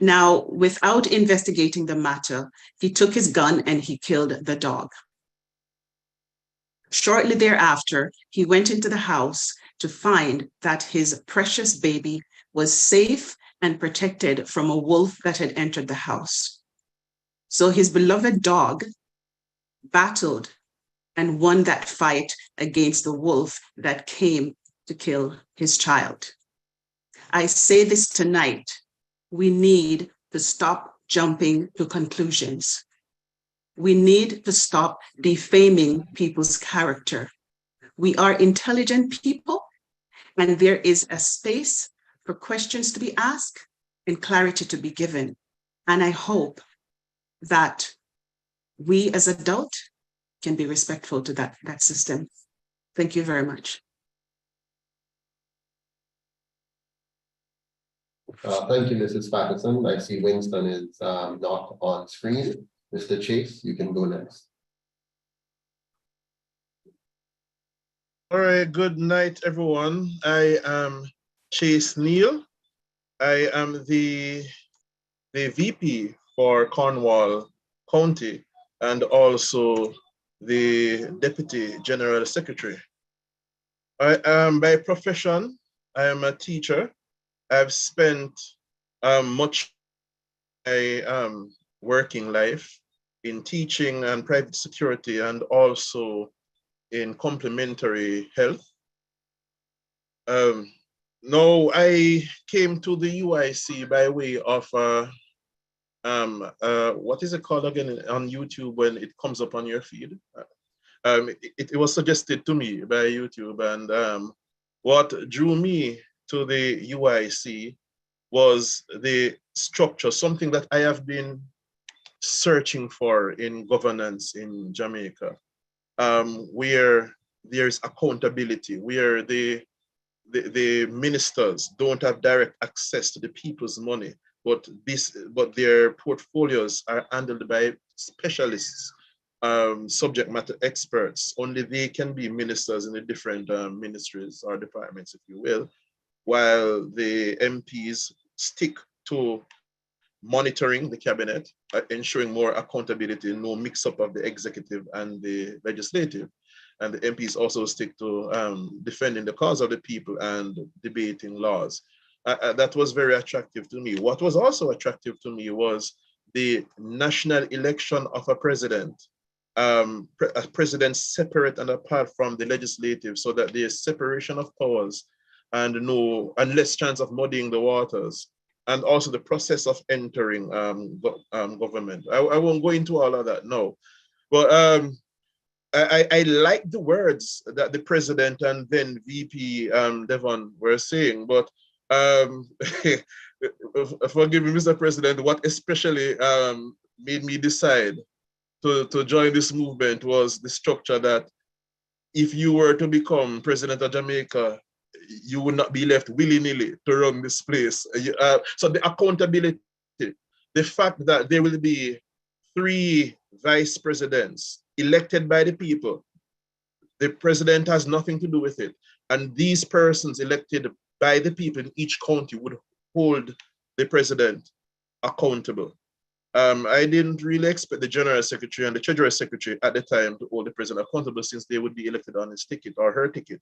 Now, without investigating the matter, he took his gun and he killed the dog. Shortly thereafter, he went into the house to find that his precious baby was safe and protected from a wolf that had entered the house. So his beloved dog battled and won that fight against the wolf that came to kill his child. I say this tonight, we need to stop jumping to conclusions. We need to stop defaming people's character. We are intelligent people, and there is a space for questions to be asked and clarity to be given. And I hope that we as adults can be respectful to that system. Thank you very much. Thank you, Mrs. Patterson. I see Winston is not on screen. Mr. Chase, you can go next. All right, good night, everyone. I am Chase Neal. I am the VP for Cornwall County and also the Deputy General Secretary. I am by profession, I am a teacher. I've spent much of my working life in teaching and private security and also in complementary health. No, I came to the UIC by way of what is it called again on YouTube when it comes up on your feed? It was suggested to me by YouTube, and what drew me to the UIC was the structure, something that I have been searching for in governance in Jamaica, where there's accountability, where the ministers don't have direct access to the people's money, but their portfolios are handled by specialists, subject matter experts. Only they can be ministers in the different ministries or departments, if you will, while the MPs stick to monitoring the cabinet, ensuring more accountability, no mix-up of the executive and the legislative. And the MPs also stick to defending the cause of the people and debating laws. That was very attractive to me. What was also attractive to me was the national election of a president, a president separate and apart from the legislative, so that there's separation of powers and less chance of muddying the waters, and also the process of entering government. I won't go into all of that now, but I like the words that the president and then VP Devon were saying, but forgive me, Mr. President, what especially made me decide to join this movement was the structure that if you were to become president of Jamaica, you would not be left willy-nilly to run this place. So the accountability, the fact that there will be 3 vice presidents elected by the people, the president has nothing to do with it. And these persons elected by the people in each county would hold the president accountable. I didn't really expect the general secretary and the treasurer secretary at the time to hold the president accountable, since they would be elected on his ticket or her ticket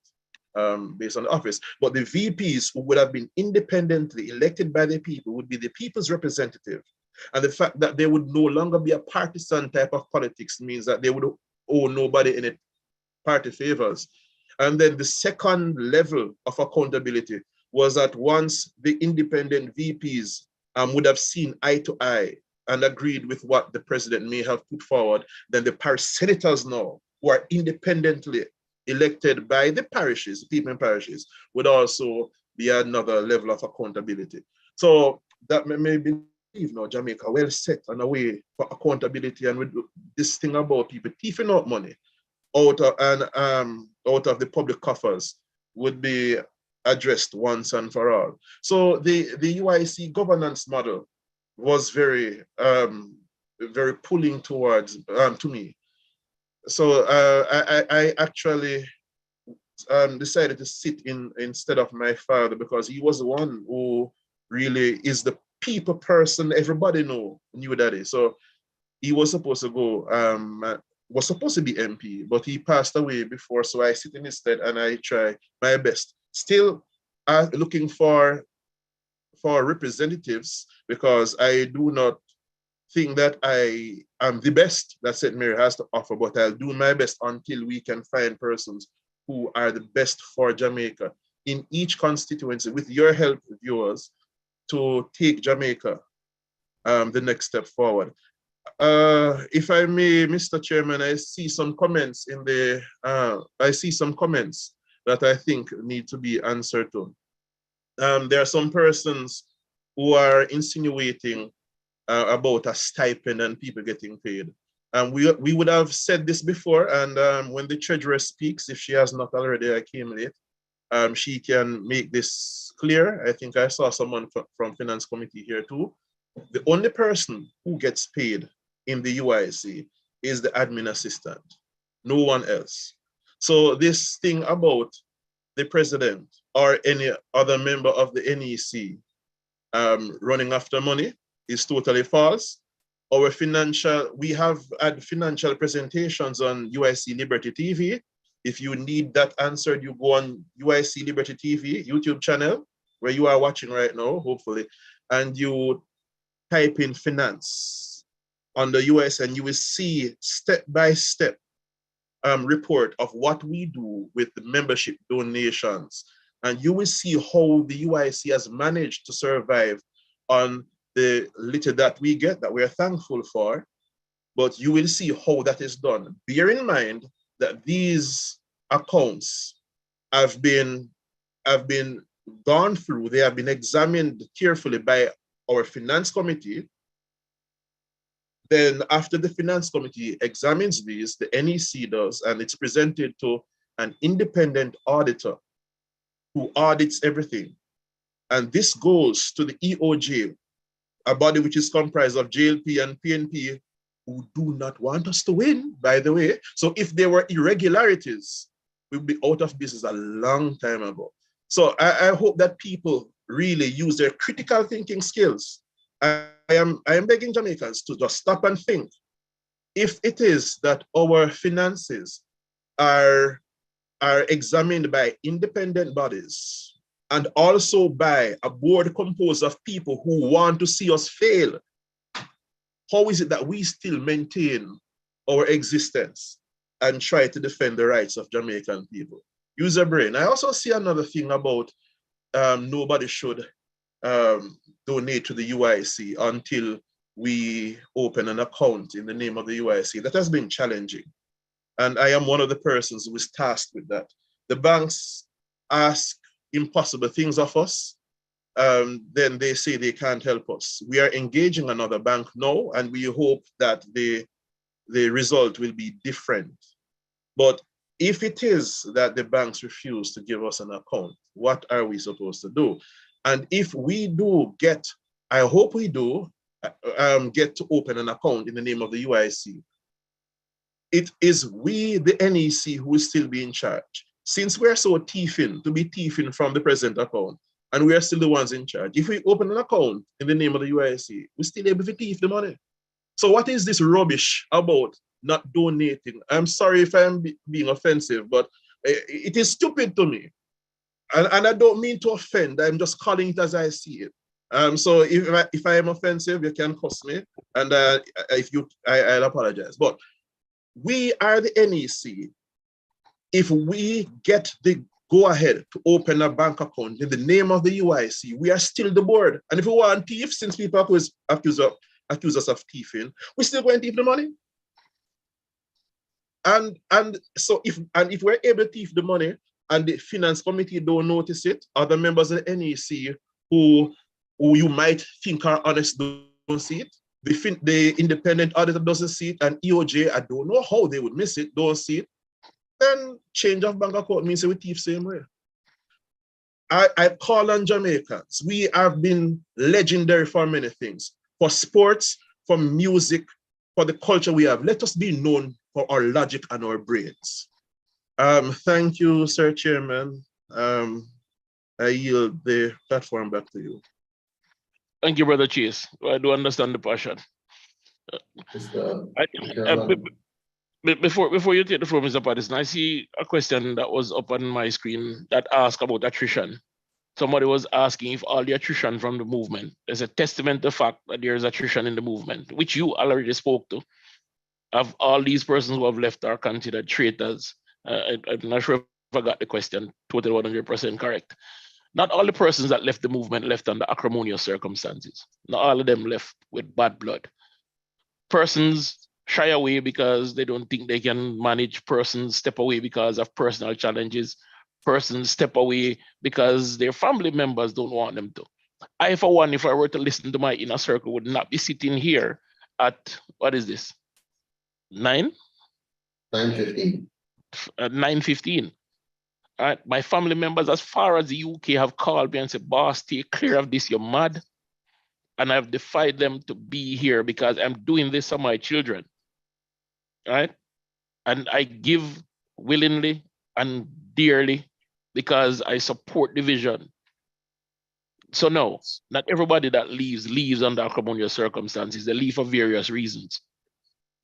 based on the office. But the VPs who would have been independently elected by the people would be the people's representative. And the fact that there would no longer be a partisan type of politics means that they would owe nobody any party favors. And then the second level of accountability was that once the independent VPs would have seen eye to eye and agreed with what the president may have put forward, then the parish senators now, who are independently elected by the parishes, the people in parishes, would also be another level of accountability. So that may be, Jamaica well set on a way for accountability, and with this thing about people thieving out money out of the public coffers would be addressed once and for all. So the UIC governance model was very pulling towards to me. So I actually decided to sit in instead of my father, because he was the one who really is the people person everybody knew daddy. So he was supposed to go, was supposed to be MP, but he passed away before, so I sit in his stead and I try my best. Still looking for representatives, because I do not think that I am the best that St. Mary has to offer, but I'll do my best until we can find persons who are the best for Jamaica in each constituency, with your help, viewers, to take Jamaica the next step forward. If I may, Mr. Chairman, I see some comments in the, that I think need to be answered to. There are some persons who are insinuating about a stipend and people getting paid. We would have said this before, and when the treasurer speaks, if she has not already, I came late, she can make this clear. I think I saw someone from Finance Committee here too. The only person who gets paid in the UIC is the admin assistant, no one else. So this thing about the president or any other member of the NEC running after money is totally false. We have had financial presentations on UIC Liberty TV. If you need that answered, you go on UIC Liberty TV YouTube channel, where you are watching right now, hopefully, and you type in finance on the US, and you will see step-by-step report of what we do with the membership donations. And you will see how the UIC has managed to survive on the little that we get, that we're thankful for, but you will see how that is done. Bear in mind that these accounts have been gone through, they have been examined carefully by our finance committee. Then after the finance committee examines these, the NEC does, and it's presented to an independent auditor who audits everything. And this goes to the EOJ, a body which is comprised of JLP and PNP, who do not want us to win, by the way. So if there were irregularities, we'd be out of business a long time ago. So I hope that people really use their critical thinking skills. I am begging Jamaicans to just stop and think. If it is that our finances are examined by independent bodies and also by a board composed of people who want to see us fail, how is it that we still maintain our existence and try to defend the rights of Jamaican people? Use your brain. I also see another thing about nobody should donate to the UIC until we open an account in the name of the UIC. That has been challenging. And I am one of the persons who is tasked with that. The banks ask impossible things of us. Then they say they can't help us. We are engaging another bank now, and we hope that the result will be different. But if it is that the banks refuse to give us an account, what are we supposed to do? And if we do get, I hope we do, get to open an account in the name of the UIC, it is we, the NEC, who will still be in charge. Since we're so thieving from the present account, and we are still the ones in charge, if we open an account in the name of the UIC, we're still able to thieve the money. So what is this rubbish about not donating? I'm sorry if I'm being offensive, but it is stupid to me. And I don't mean to offend, I'm just calling it as I see it. So if I am offensive, you can cuss me, and I'll apologize. But we are the NEC. If we get the go ahead to open a bank account in the name of the UIC, we are still the board. And if we want thief, since people accuse us of thieving, we're still going to thief the money. And so if we're able to thief the money and the finance committee don't notice it, other members of the NEC who you might think are honest don't see it, the independent auditor doesn't see it, and EOJ, I don't know how they would miss it, don't see it, then change of bank account means we thief same way. I call on Jamaicans. We have been legendary for many things, for sports, for music, for the culture we have. Let us be known for our logic and our brains. Thank you, Sir Chairman. I yield the platform back to you. Thank you, Brother Chase. I do understand the passion. Before you take the floor, Mr. Patterson, I see a question that was up on my screen that asked about attrition. Somebody was asking if all the attrition from the movement is a testament to the fact that there is attrition in the movement, which you already spoke to. Of all these persons who have left are considered traitors. I'm not sure if I got the question totally 100% correct. Not all the persons that left the movement left under acrimonious circumstances. Not all of them left with bad blood. Persons shy away because they don't think they can manage. Persons step away because of personal challenges. Persons step away because their family members don't want them to. I, for one, if I were to listen to my inner circle, would not be sitting here at, what is this? 9:15. At 9:15. My family members as far as the UK have called me and said, boss, stay clear of this, you're mad. and I've defied them to be here because I'm doing this for my children, right? And I give willingly and dearly because I support the vision. So no, not everybody that leaves under acrimonious circumstances. They leave for various reasons.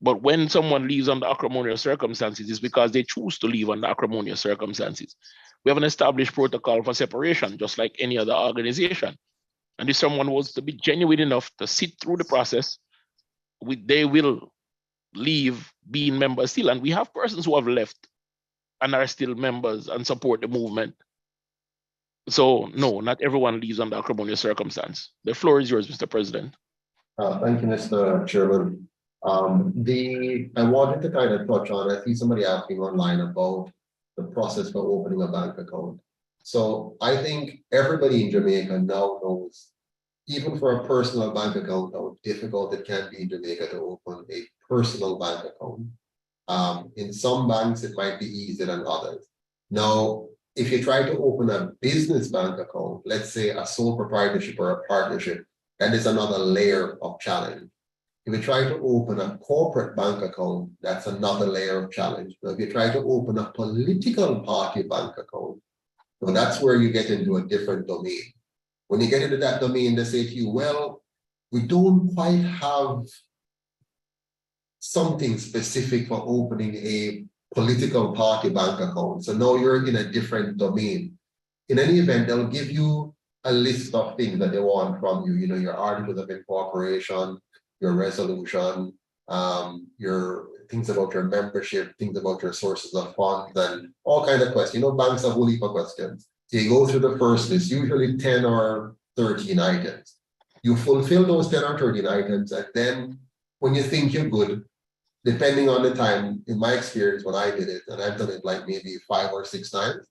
But when someone leaves under acrimonious circumstances, it's because they choose to leave under acrimonious circumstances. We have an established protocol for separation, just like any other organization. And if someone was to be genuine enough to sit through the process, they will leave being members still. And we have persons who have left and are still members and support the movement. So no, not everyone leaves under acrimonious circumstance. The floor is yours, Mr. President. Thank you, Mr. Chairman. I wanted to kind of touch on, I see somebody asking online about the process for opening a bank account. So I think everybody in Jamaica now knows, even for a personal bank account, how difficult it can be in Jamaica to open a personal bank account. In some banks, it might be easier than others. Now, if you try to open a business bank account, let's say a sole proprietorship or a partnership, that is another layer of challenge. If you try to open a corporate bank account, that's another layer of challenge. Now, if you try to open a political party bank account, well, that's where you get into a different domain. When you get into that domain, they say to you, well, we don't quite have something specific for opening a political party bank account. So now you're in a different domain. In any event, they'll give you a list of things that they want from you, your articles of incorporation, your resolution, your things about your membership, things about your sources of funds, and all kinds of questions. Banks have a heap of questions. So you go through the first list, usually 10 or 13 items. You fulfill those 10 or 13 items, and then when you think you're good, depending on the time, in my experience, when I did it, and I've done it like maybe 5 or 6 times,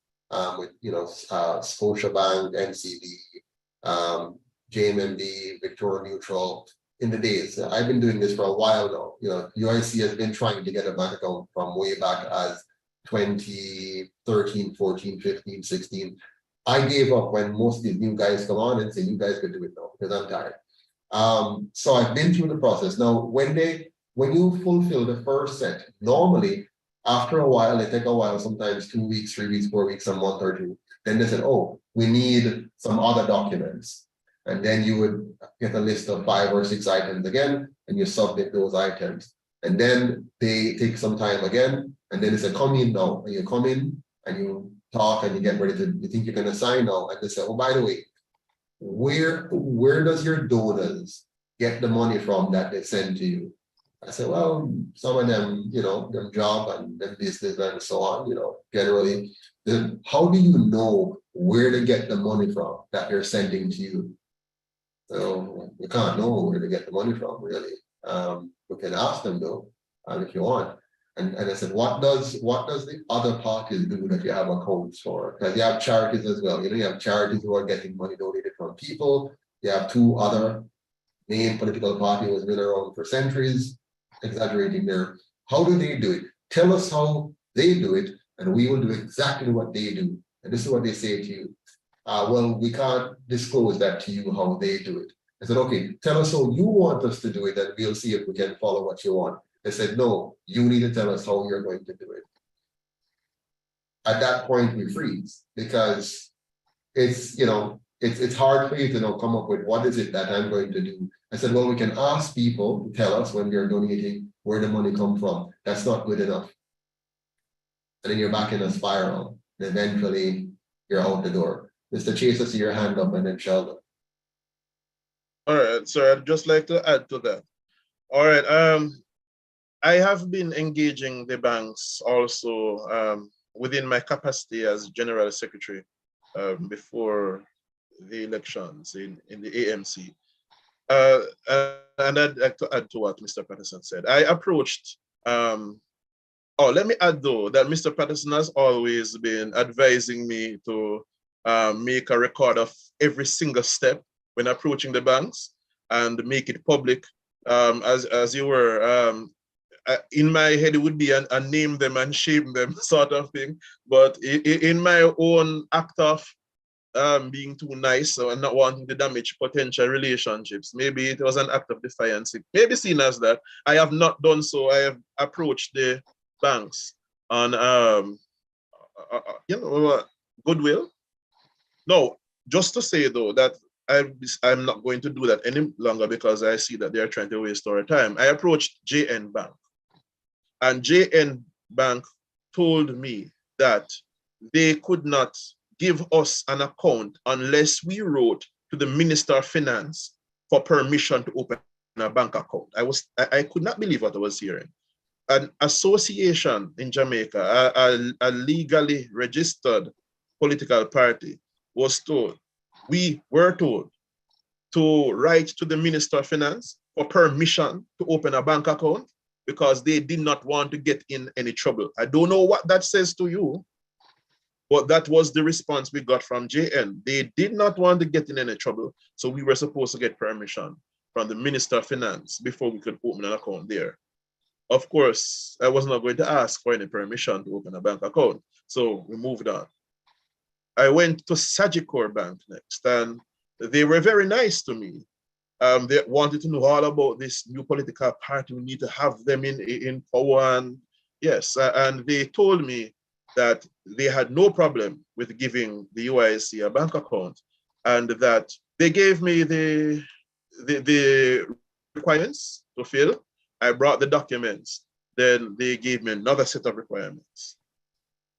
with Scotiabank, NCB, JMMD, Victoria Mutual, in the days. I've been doing this for a while now. UIC has been trying to get a bank account from way back as 2013, 14, 15, 16. I gave up when most of these new guys come on and say, you guys can do it now because I'm tired. So I've been through the process. Now, when you fulfill the first set, normally after a while, they take a while, sometimes 2 weeks, 3 weeks, 4 weeks, a month or two. Then they said, oh, we need some other documents. And then you would get a list of 5 or 6 items again, and you submit those items. And then they take some time again, and then they say, come in now. And you come in and you talk and you get ready to, you think you're going to sign now. And they say, oh, by the way, where does your donors get the money from that they send to you? I said, well, some of them, their job and their business and so on, generally. Then how do you know where to get the money from that they're sending to you? So we can't know where to get the money from, really. We can ask them though, if you want. And I said, what does the other parties do that you have accounts for? Because you have charities as well. You have charities who are getting money donated from people. You have 2 other main political parties who have been around for centuries, exaggerating there. How do they do it? Tell us how they do it, and we will do exactly what they do. And this is what they say to you. Well, we can't disclose that to you how they do it. I said, okay, tell us how you want us to do it, and we'll see if we can follow what you want. They said, no, you need to tell us how you're going to do it. At that point, we freeze because it's hard for you to come up with what is it that I'm going to do. I said, well, we can ask people to tell us when we are donating where the money comes from. That's not good enough. And then you're back in a spiral. And eventually, you're out the door. Mr. Chase, I see your hand up, and then Sheldon. All right, sir, I'd just like to add to that. All right, I have been engaging the banks also within my capacity as General Secretary before the elections in the AMC. And I'd like to add to what Mr. Patterson said. I approached, let me add though, that Mr. Patterson has always been advising me to make a record of every single step when approaching the banks and make it public. As you were, in my head, it would be a name them and shame them sort of thing. But in my own act of being too nice or not wanting to damage potential relationships. Maybe it was an act of defiance. It may be seen as that. I have not done so. I have approached the banks on goodwill. No, just to say though that I'm not going to do that any longer because I see that they are trying to waste our time. I approached JN Bank, and JN Bank told me that they could not give us an account unless we wrote to the Minister of Finance for permission to open a bank account. I could not believe what I was hearing. An association in Jamaica, a legally registered political party, we were told to write to the Minister of Finance for permission to open a bank account because they did not want to get in any trouble. I don't know what that says to you, but that was the response we got from JN. They did not want to get in any trouble, so we were supposed to get permission from the Minister of Finance before we could open an account there. Of course, I was not going to ask for any permission to open a bank account, so we moved on. I went to Sagicor Bank next, and they were very nice to me. They wanted to know all about this new political party. We need to have them in power, and yes, and they told me that they had no problem with giving the UIC a bank account, and that they gave me the requirements to fill. I brought the documents, then they gave me another set of requirements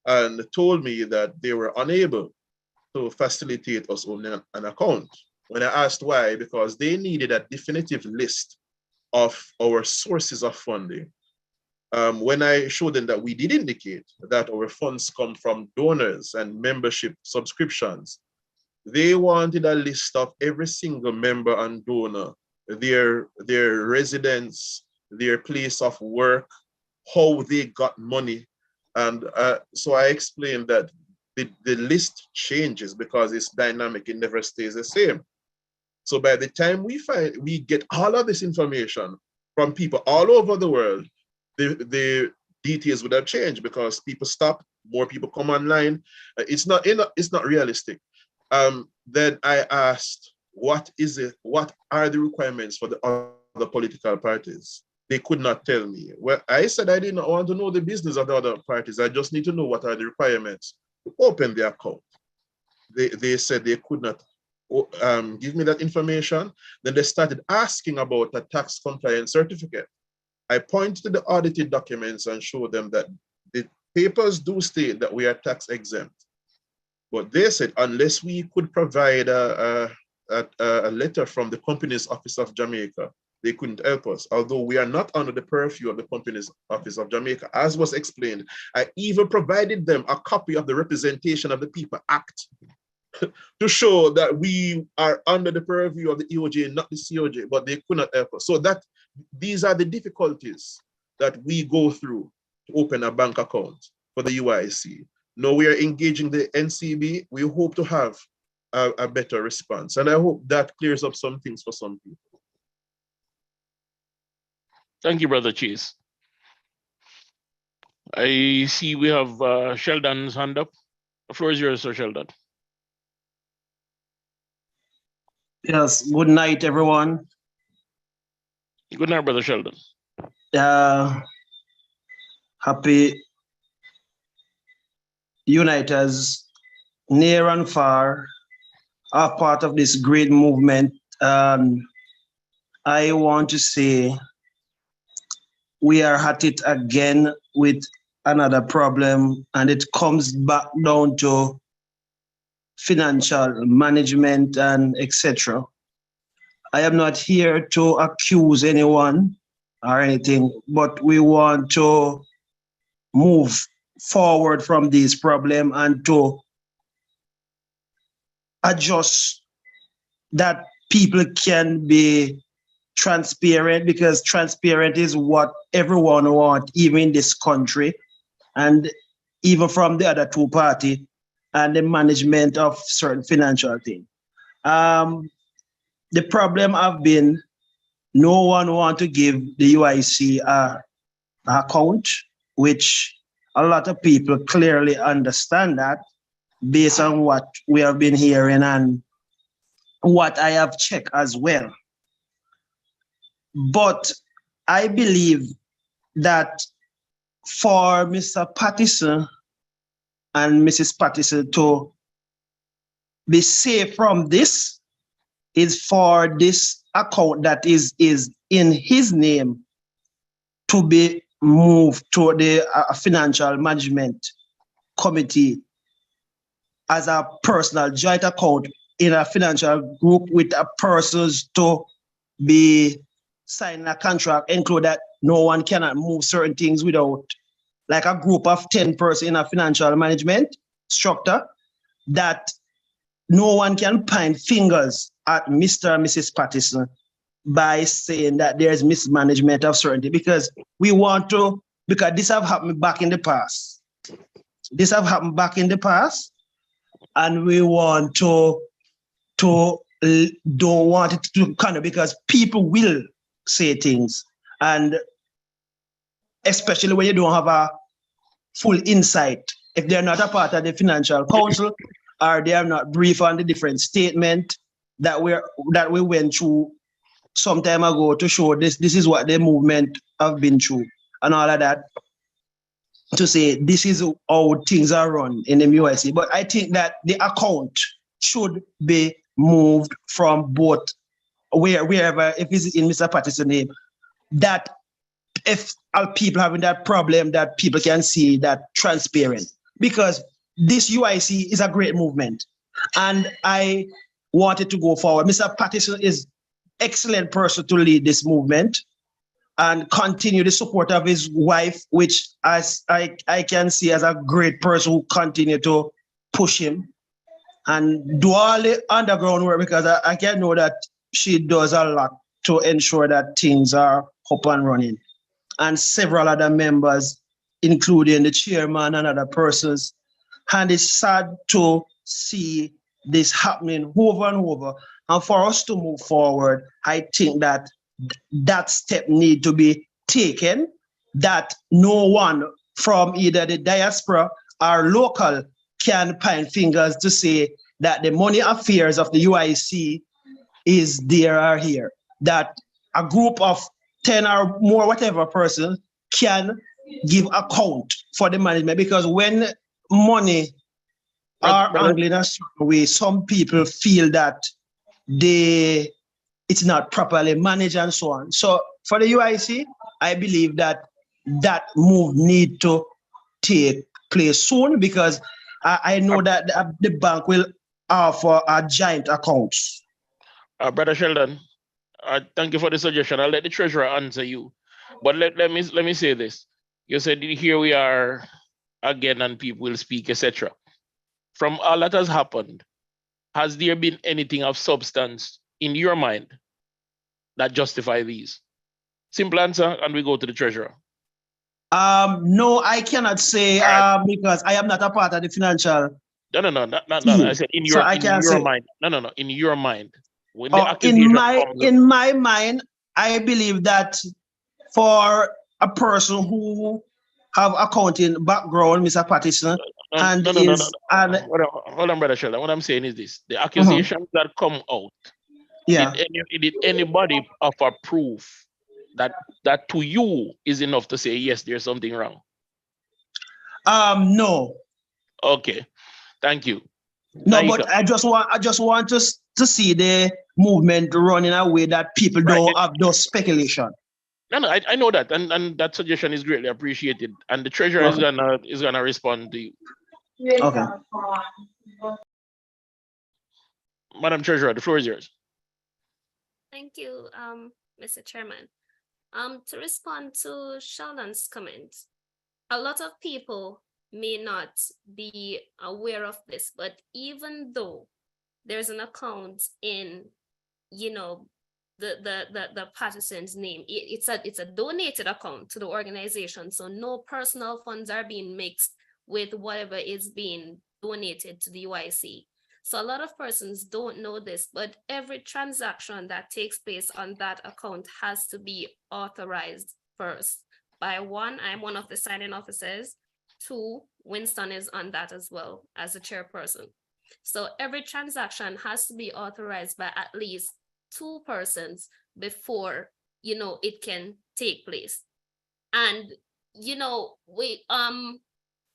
and told me that they were unable to facilitate us opening an account. When I asked why, because they needed a definitive list of our sources of funding. When I showed them that we did indicate that our funds come from donors and membership subscriptions, they wanted a list of every single member and donor, their residence, their place of work, how they got money. And so I explained that the list changes because it's dynamic, it never stays the same. So by the time we get all of this information from people all over the world, the details would have changed because people stop, more people come online. It's not realistic. Then I asked, what are the requirements for the other political parties? They could not tell me. Well, I said I did not want to know the business of the other parties. I just need to know what are the requirements to open the account. They said they could not give me that information. Then they started asking about a tax compliance certificate. I pointed to the audited documents and showed them that the papers do state that we are tax exempt. But they said unless we could provide a letter from the Companies Office of Jamaica, they couldn't help us, although we are not under the purview of the Companies Office of Jamaica. As was explained, I even provided them a copy of the Representation of the People Act to show that we are under the purview of the EOJ, not the COJ, but they could not help us. So these are the difficulties that we go through to open a bank account for the UIC. Now we are engaging the NCB. We hope to have a better response. And I hope that clears up some things for some people. Thank you, Brother Chase. I see we have Sheldon's hand up. The floor is yours, Sir Sheldon. Yes, good night, everyone. Good night, Brother Sheldon. Happy Uniters, near and far, are part of this great movement. I want to say we are at it again with another problem, and it comes back down to financial management and etc. I am not here to accuse anyone or anything, but we want to move forward from this problem and to adjust that people can be transparent, because transparent is what everyone wants, even in this country, and even from the other two parties, and the management of certain financial things. The problem have been no one want to give the UIC an account, which a lot of people clearly understand that, based on what we have been hearing and what I have checked as well. But I believe that for Mr. Patterson and Mrs. Patterson to be safe from this is for this account that is in his name to be moved to the financial management committee as a personal joint account in a financial group with a persons to be signing a contract include that no one cannot move certain things without like a group of 10 persons in a financial management structure, that no one can point fingers at Mr. and Mrs. Patterson by saying that there's mismanagement of certainty, because we want to, because this have happened back in the past. This have happened back in the past, and we want to don't want it to kind of, because people will say things, and especially when you don't have a full insight, if they're not a part of the financial council or they are not brief on the different statement that we went through some time ago to show this is what the movement have been through and all of that, to say this is how things are run in the UIC. But I think that the account should be moved from both wherever, if it's in Mr. Patterson's name, that if people having that problem, that people can see that transparent, because this UIC is a great movement and I want it to go forward. Mr. Patterson is excellent person to lead this movement and continue the support of his wife, which as I can see as a great person who continue to push him and do all the underground work, because I can know that she does a lot to ensure that things are up and running. And several other members, including the chairman and other persons. And it's sad to see this happening over and over. And for us to move forward, I think that that step need to be taken, that no one from either the diaspora or local can point fingers to say that the money affairs of the UIC is there or here, that a group of 10 or more, whatever person can give account for the management. Because when money are handled in a certain way, some people feel that it's not properly managed and so on. So for the UIC, I believe that that move need to take place soon, because I know that the bank will offer a giant accounts. Brother Sheldon, thank you for the suggestion. I'll let the treasurer answer you. But let me say this. You said here we are again and people will speak, etc. From all that has happened, has there been anything of substance in your mind that justify these? Simple answer, and we go to the treasurer. No, I cannot say because I am not a part of the financial. No. I said in your mind. No. In your mind. When the accusation in my mind, I believe that for a person who have accounting background, Mr. Patterson, hold on, Brother Sheldon. What I'm saying is this: the accusations that come out. Yeah. Did anybody offer proof that to you is enough to say yes, there's something wrong? No. Okay, thank you. No, but I just want to see the movement run in a way that people don't have those speculation. No, I know that, and that suggestion is greatly appreciated, and the treasurer is gonna respond to you. Okay. Madam Treasurer, the floor is yours. Thank you, Mr. Chairman. To respond to Sheldon's comment, a lot of people may not be aware of this, but even though there's an account in, the Patterson's name, it's a donated account to the organization, so no personal funds are being mixed with whatever is being donated to the UIC. So a lot of persons don't know this, but every transaction that takes place on that account has to be authorized first by I'm one of the signing officers. 2, Winston is on that as well as a chairperson. So every transaction has to be authorized by at least 2 persons before, you know, it can take place. And, you know, we, all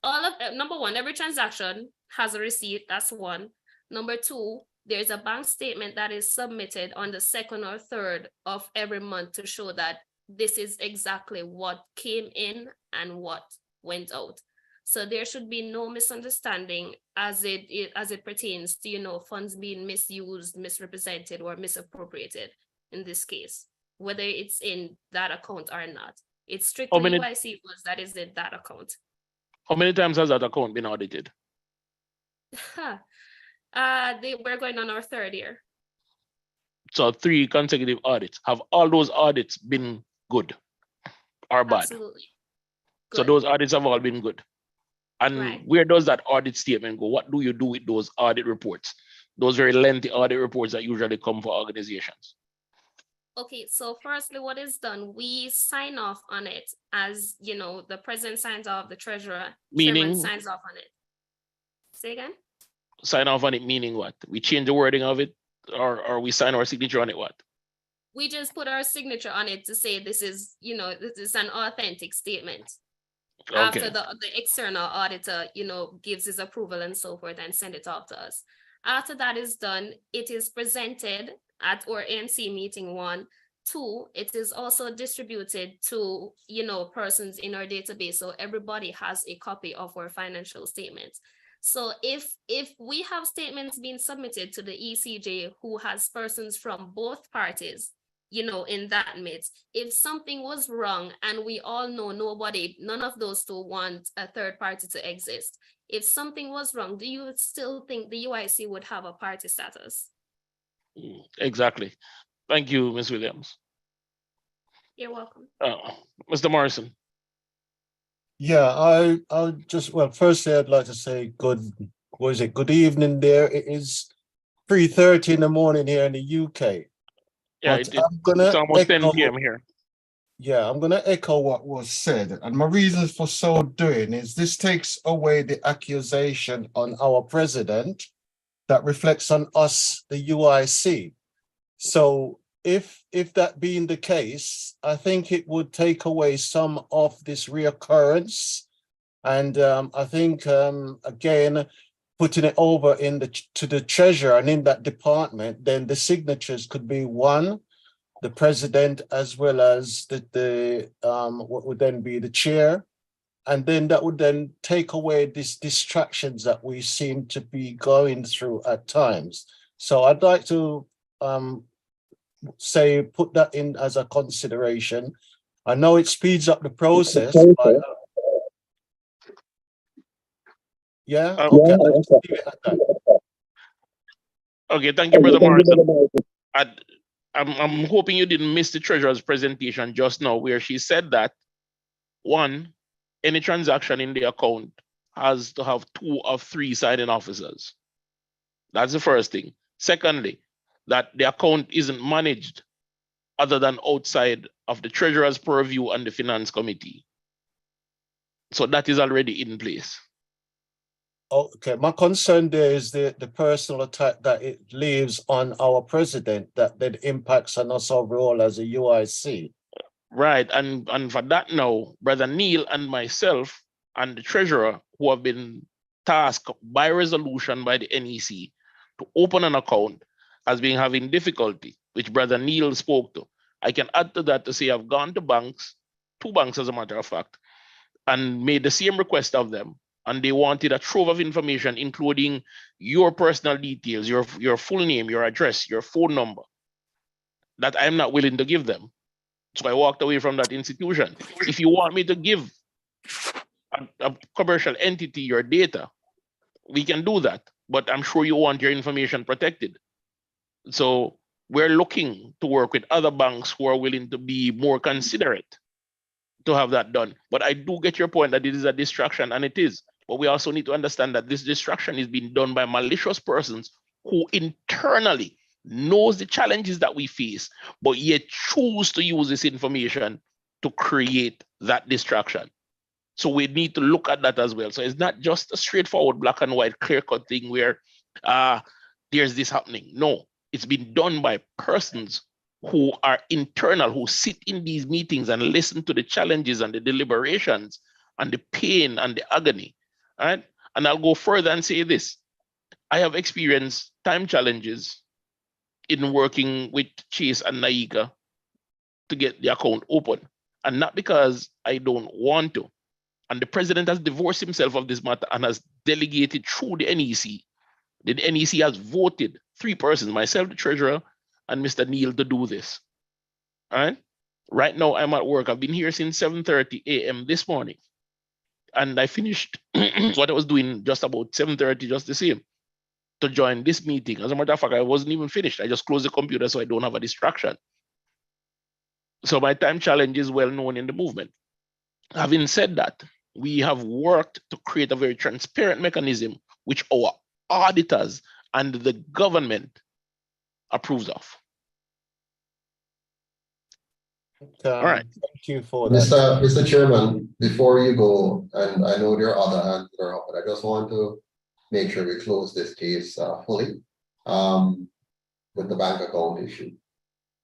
of number 1, every transaction has a receipt. That's 1. Number 2, there's a bank statement that is submitted on the 2nd or 3rd of every month to show that this is exactly what came in and what went out. So there should be no misunderstanding as it pertains to, you know, funds being misused, misrepresented, or misappropriated in this case, whether it's in that account or not. It's strictly UIC funds that is in that account. How many times has that account been audited? We're going on our 3rd year. So 3 consecutive audits. Have all those audits been good or bad? Absolutely. So those audits have all been good. And where does that audit statement go? What do you do with those audit reports? Those very lengthy audit reports that usually come for organizations. Okay, so firstly, what is done, we sign off on it as, you know, the president signs off, the treasurer, chairman signs off on it. Say again? Sign off on it meaning what? We change the wording of it, or we sign our signature on it, what? We just put our signature on it to say this is, you know, this is an authentic statement. Okay. After the external auditor, you know, gives his approval and so forth and send it off to us. After that is done, it is presented at our ANC meeting 1. 2, it is also distributed to, you know, persons in our database. So everybody has a copy of our financial statements. So if we have statements being submitted to the ECJ who has persons from both parties, you know, in that midst, if something was wrong, and we all know none of those 2 want a 3rd party to exist. If something was wrong, do you still think the UIC would have a party status? Exactly. Thank you, Ms. Williams. You're welcome. Mr. Morrison. Yeah, I'll just, well, firstly, I'd like to say good evening there. It is 3:30 in the morning here in the UK. Yeah, it's almost 10 p.m. here. Yeah, I'm going to echo what was said. And my reasons for so doing is this takes away the accusation on our president that reflects on us, the UIC. So if that being the case, I think it would take away some of this reoccurrence. And I think, again, putting it over to the treasurer and in that department, then the signatures could be 1, the president, as well as the what would then be the chair. And then that would then take away these distractions that we seem to be going through at times. So I'd like to put that in as a consideration. I know it speeds up the process, but yeah, okay. Let's leave it at that. Okay, thank you, Brother Morrison. I'm hoping you didn't miss the treasurer's presentation just now, where she said that 1, any transaction in the account has to have 2 of 3 signing officers. That's the first thing. Secondly, that the account isn't managed other than outside of the treasurer's purview and the finance committee. So that is already in place. Okay, my concern there is the personal attack that it leaves on our president that impacts on us overall as a UIC. Right, and for that now, Brother Neil and myself and the treasurer, who have been tasked by resolution by the NEC to open an account, has been having difficulty, which Brother Neil spoke to. I can add to that to say I've gone to banks, 2 banks as a matter of fact, and made the same request of them. And they wanted a trove of information, including your personal details, your full name, your address, your phone number, that I'm not willing to give them. So I walked away from that institution. If you want me to give a commercial entity your data, we can do that. But I'm sure you want your information protected. So we're looking to work with other banks who are willing to be more considerate to have that done. But I do get your point that it is a distraction, and it is. But we also need to understand that this distraction is being done by malicious persons who internally knows the challenges that we face, but yet choose to use this information to create that distraction. So we need to look at that as well. So it's not just a straightforward black and white clear-cut thing where there's this happening. No, it's been done by persons who are internal, who sit in these meetings and listen to the challenges and the deliberations and the pain and the agony. All right. And I'll go further and say this. I have experienced time challenges in working with Chase and Naika to get the account open. And not because I don't want to. And the president has divorced himself of this matter and has delegated through the NEC. The NEC has voted 3 persons, myself, the treasurer, and Mr. Neil, to do this. All right. Right now, I'm at work. I've been here since 7:30 a.m. this morning. And I finished what I was doing just about 7:30, just the same, to join this meeting. As a matter of fact, I wasn't even finished. I just closed the computer so I don't have a distraction. So my time challenge is well known in the movement. Having said that, we have worked to create a very transparent mechanism which our auditors and the government approves of. All right. Thank you for that. Mr. Chairman, before you go, and I know there are other hands that are up, but I just want to make sure we close this case fully with the bank account issue.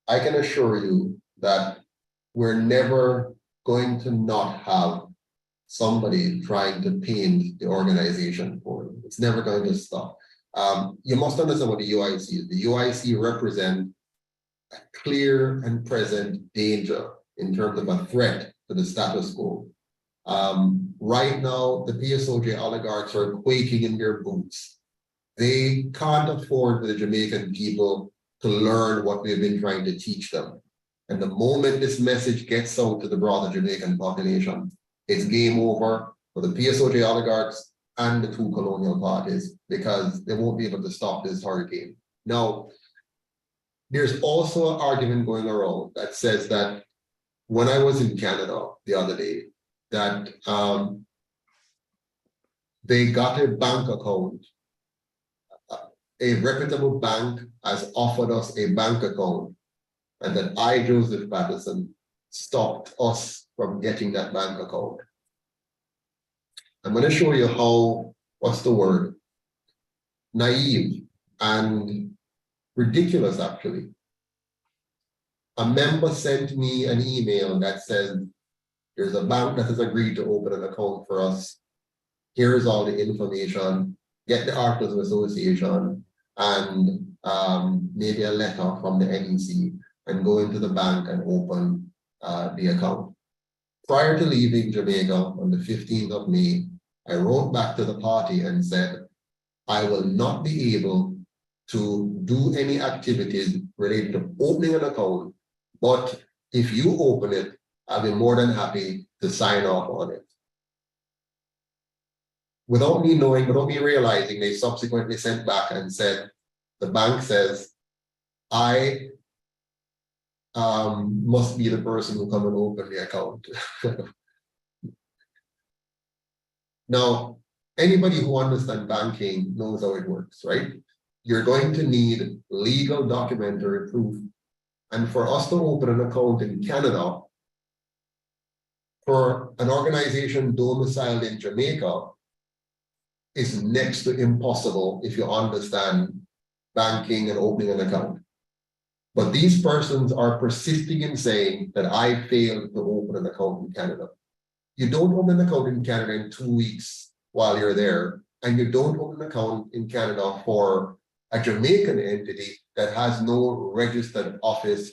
I can assure you that we're never going to not have somebody trying to paint the organization for you. It's never going to stop. You must understand what the UIC is. The UIC represent a clear and present danger in terms of a threat to the status quo. Right now, the PSOJ oligarchs are quaking in their boots. They can't afford for the Jamaican people to learn what we've been trying to teach them. And the moment this message gets out to the broader Jamaican population, it's game over for the PSOJ oligarchs and the 2 colonial parties, because they won't be able to stop this hurricane. Now, there's also an argument going around that says that when I was in Canada the other day, that they got a bank account, a reputable bank has offered us a bank account, and that I, Joseph Patterson, stopped us from getting that bank account. I'm going to show you how, what's the word, naive and ridiculous, actually. A member sent me an email that said, there's a bank that has agreed to open an account for us. Here's all the information, get the Articles of Association, and maybe a letter from the NEC, and go into the bank and open the account. Prior to leaving Jamaica on the 15th of May, I wrote back to the party and said, I will not be able to do any activities related to opening an account, but if you open it, I'll be more than happy to sign off on it. Without me knowing, without me realizing, they subsequently sent back and said, the bank says, I must be the person who come and open the account. Now, anybody who understands banking knows how it works, right? You're going to need legal documentary proof. And for us to open an account in Canada, for an organization domiciled in Jamaica, is next to impossible if you understand banking and opening an account. But these persons are persisting in saying that I failed to open an account in Canada. You don't open an account in Canada in 2 weeks while you're there, and you don't open an account in Canada for a Jamaican entity that has no registered office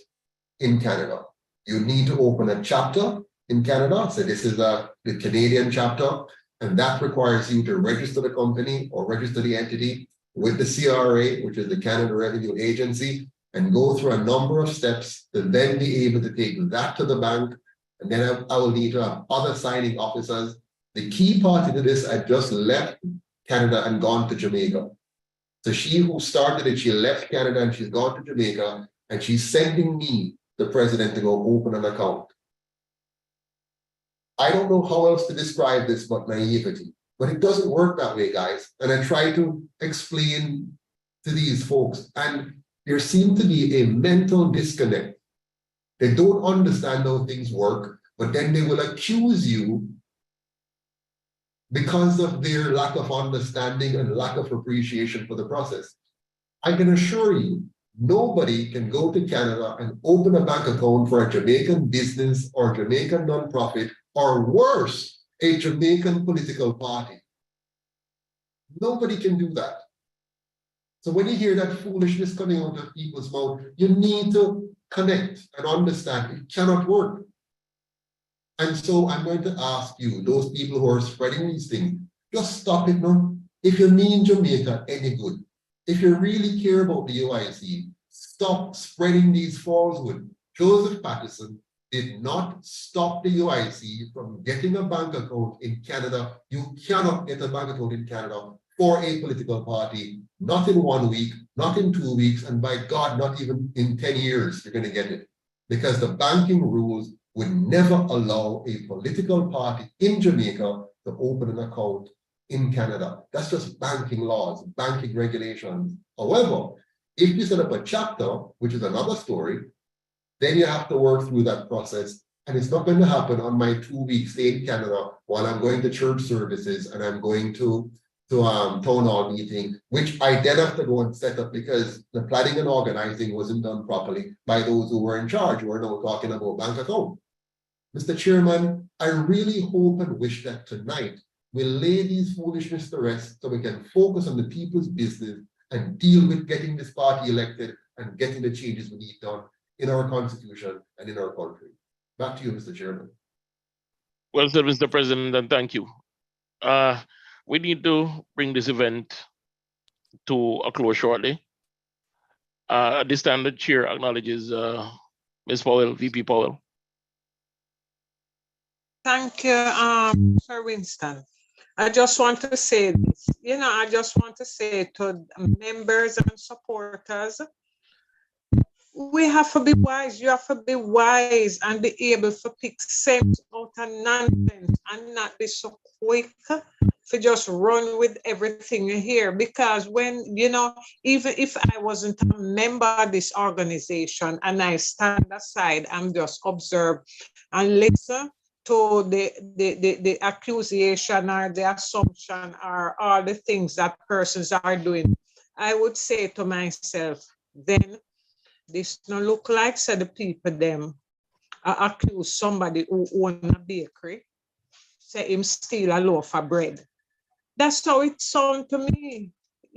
in Canada. You need to open a chapter in Canada. So this is the Canadian chapter, and that requires you to register the company or register the entity with the CRA, which is the Canada Revenue Agency, and go through a number of steps to then be able to take that to the bank. And then I will need to have other signing officers. The key party to this, I just left Canada and gone to Jamaica. So she who started it, she left Canada and she's gone to Jamaica, and she's sending me, the president, to go open an account. I don't know how else to describe this but naivety, but it doesn't work that way, guys. And I try to explain to these folks, and there seems to be a mental disconnect. They don't understand how things work, but then they will accuse you because of their lack of understanding and lack of appreciation for the process. I can assure you, nobody can go to Canada and open a bank account for a Jamaican business or Jamaican nonprofit, or worse, a Jamaican political party. Nobody can do that. So when you hear that foolishness coming out of people's mouth, you need to connect and understand it cannot work. And so I'm going to ask you, those people who are spreading these things, just stop it now. If you mean Jamaica any good, if you really care about the UIC, stop spreading these falsehoods. Joseph Patterson did not stop the UIC from getting a bank account in Canada. You cannot get a bank account in Canada for a political party, not in 1 week, not in 2 weeks, and by God, not even in 10 years, you're going to get it. Because the banking rules would never allow a political party in Jamaica to open an account in Canada. That's just banking laws, banking regulations. However, if you set up a chapter, which is another story, then you have to work through that process. And it's not going to happen on my 2-week stay in Canada while I'm going to church services and I'm going to town hall meeting, which I then have to go and set up because the planning and organizing wasn't done properly by those who were in charge. We're now talking about bank account. Mr. Chairman, I really hope and wish that tonight we'll lay these foolishness to rest so we can focus on the people's business and deal with getting this party elected and getting the changes we need done in our constitution and in our country. Back to you, Mr. Chairman. Well said, Mr. President, and thank you. We need to bring this event to a close shortly. At this time, the chair acknowledges Ms. Powell, VP Powell. Thank you, Sir Winston. I just want to say this, I just want to say to members and supporters, we have to be wise. You have to be wise and be able to pick sense out of nonsense and not be so quick to just run with everything you hear. Because when, even if I wasn't a member of this organization and I stand aside and just observe and listen to the accusation or the assumption or all the things that persons are doing, I would say to myself, then this don't look like so the people them accuse somebody who own a bakery, say him steal a loaf of bread. That's how it sounds to me.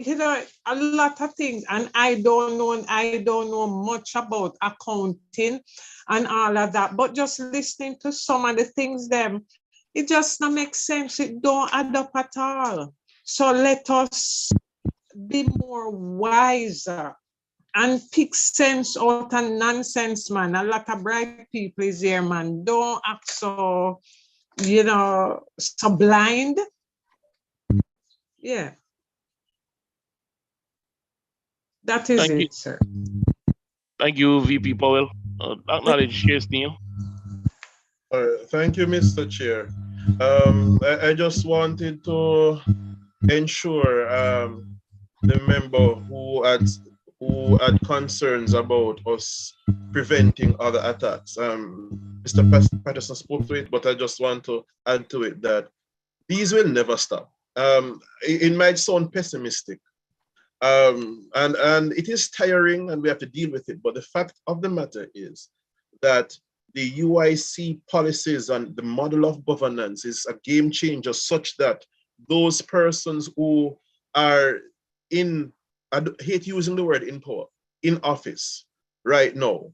A lot of things, and I don't know much about accounting and all of that, but just listening to some of the things them, it just don't make sense. It don't add up at all. So let us be more wiser and pick sense out of nonsense, man. A lot of bright people is here, man. Don't act so, so blind. Yeah. That is Thank you, sir. Thank you, VP Powell. Acknowledge Chair Steele. Thank you, Mr. Chair. I just wanted to ensure the member who had concerns about us preventing other attacks. Mr. Patterson spoke to it, but I just want to add to it that these will never stop. It might sound pessimistic, and it is tiring and we have to deal with it. But the fact of the matter is that the UIC policies and the model of governance is a game changer, such that those persons who are in, I hate using the word in power, in office right now,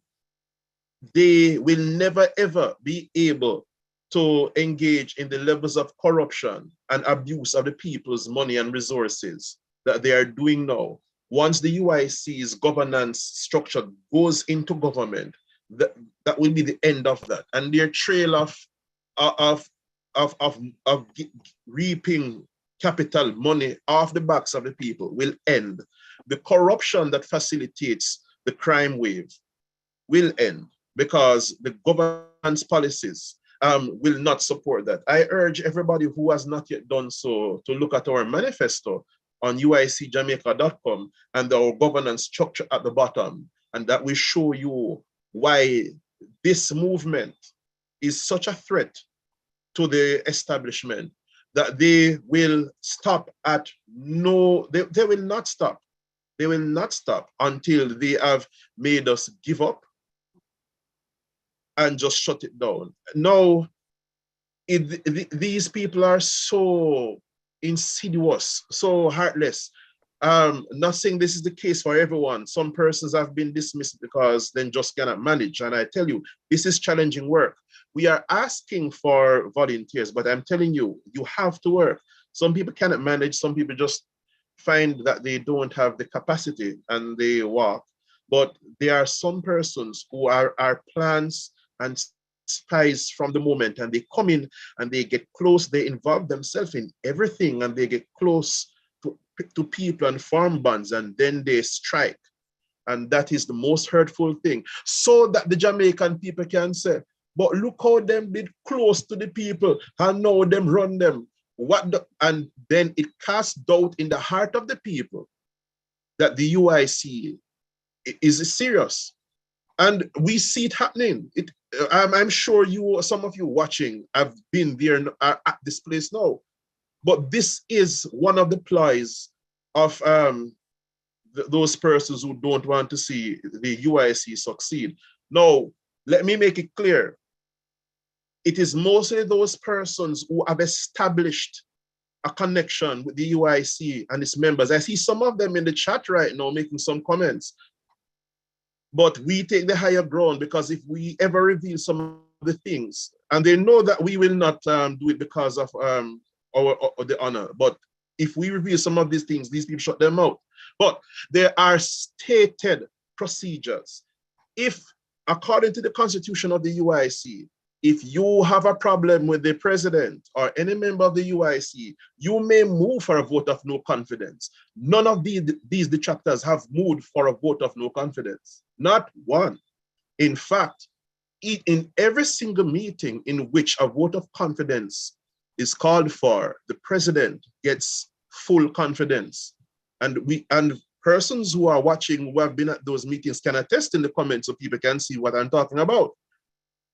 they will never ever be able to engage in the levels of corruption and abuse of the people's money and resources that they are doing now. Once the UIC's governance structure goes into government, that will be the end of that. And their trail of reaping capital money off the backs of the people will end. The corruption that facilitates the crime wave will end because the governance policies will not support that. I urge everybody who has not yet done so to look at our manifesto on uicjamaica.com and our governance structure at the bottom, and that will show you why this movement is such a threat to the establishment. that they will stop at no, they will not stop. They will not stop until they have made us give up and just shut it down. Now, these people are so insidious, so heartless. Not saying this is the case for everyone. Some persons have been dismissed because they just cannot manage. And I tell you, this is challenging work. We are asking for volunteers, but I'm telling you, you have to work. Some people cannot manage. Some people just find that they don't have the capacity and they walk. But there are some persons who are plants and spies from the moment, and they come in and they get close, they involve themselves in everything, and they get close to people and farm bands, and then they strike. And that is the most hurtful thing. So that the Jamaican people can say, but look how them did close to the people and now them run them. And then it casts doubt in the heart of the people that the UIC is serious. And we see it happening. I'm sure some of you watching have been there at this place now. But this is one of the ploys of those persons who don't want to see the UIC succeed. Now, let me make it clear. It is mostly those persons who have established a connection with the UIC and its members. I see some of them in the chat right now making some comments. But we take the higher ground, because if we ever reveal some of the things, and they know that we will not do it because of the honor, but if we reveal some of these things, these people shut them out. But there are stated procedures. If, according to the constitution of the UIC, if you have a problem with the president or any member of the UIC, you may move for a vote of no confidence. None of these detractors have moved for a vote of no confidence. Not one. In fact, in every single meeting in which a vote of confidence is called for, the president gets full confidence. And persons who are watching, who have been at those meetings, can attest in the comments so people can see what I'm talking about.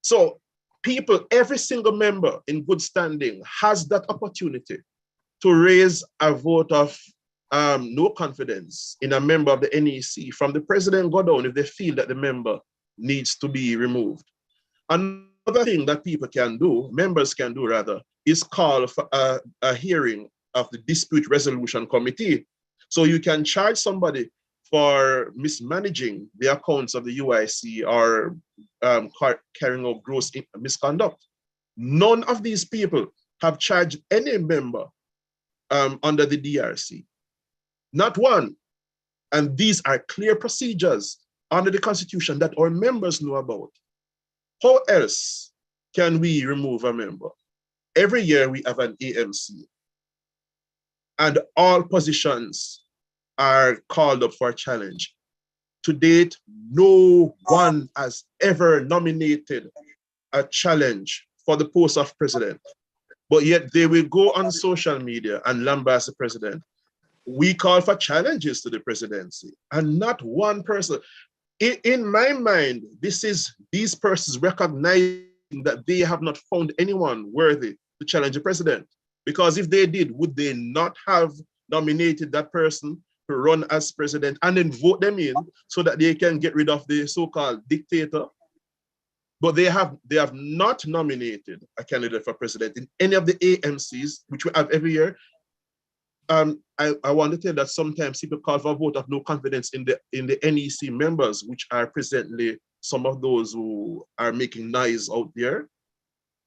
So people, every single member in good standing has that opportunity to raise a vote of no confidence in a member of the NEC from the president go down if they feel that the member needs to be removed. Another thing that people can do, members can do rather, is call for a hearing of the Dispute Resolution Committee. So you can charge somebody for mismanaging the accounts of the UIC or carrying out gross misconduct. None of these people have charged any member under the DRC. Not one. And these are clear procedures under the Constitution that our members know about. How else can we remove a member? Every year we have an AMC, and all positions are called up for a challenge. To date, no one has ever nominated a challenge for the post of president, but yet they will go on social media and lambast the president. We call for challenges to the presidency, and not one person. In my mind, this is these persons recognizing that they have not found anyone worthy to challenge the president. Because if they did, would they not have nominated that person to run as president and then vote them in so that they can get rid of the so-called dictator? But they have not nominated a candidate for president in any of the AMCs, which we have every year. I want to tell that sometimes people call for a vote of no confidence in the NEC members, which are presently some of those who are making noise out there.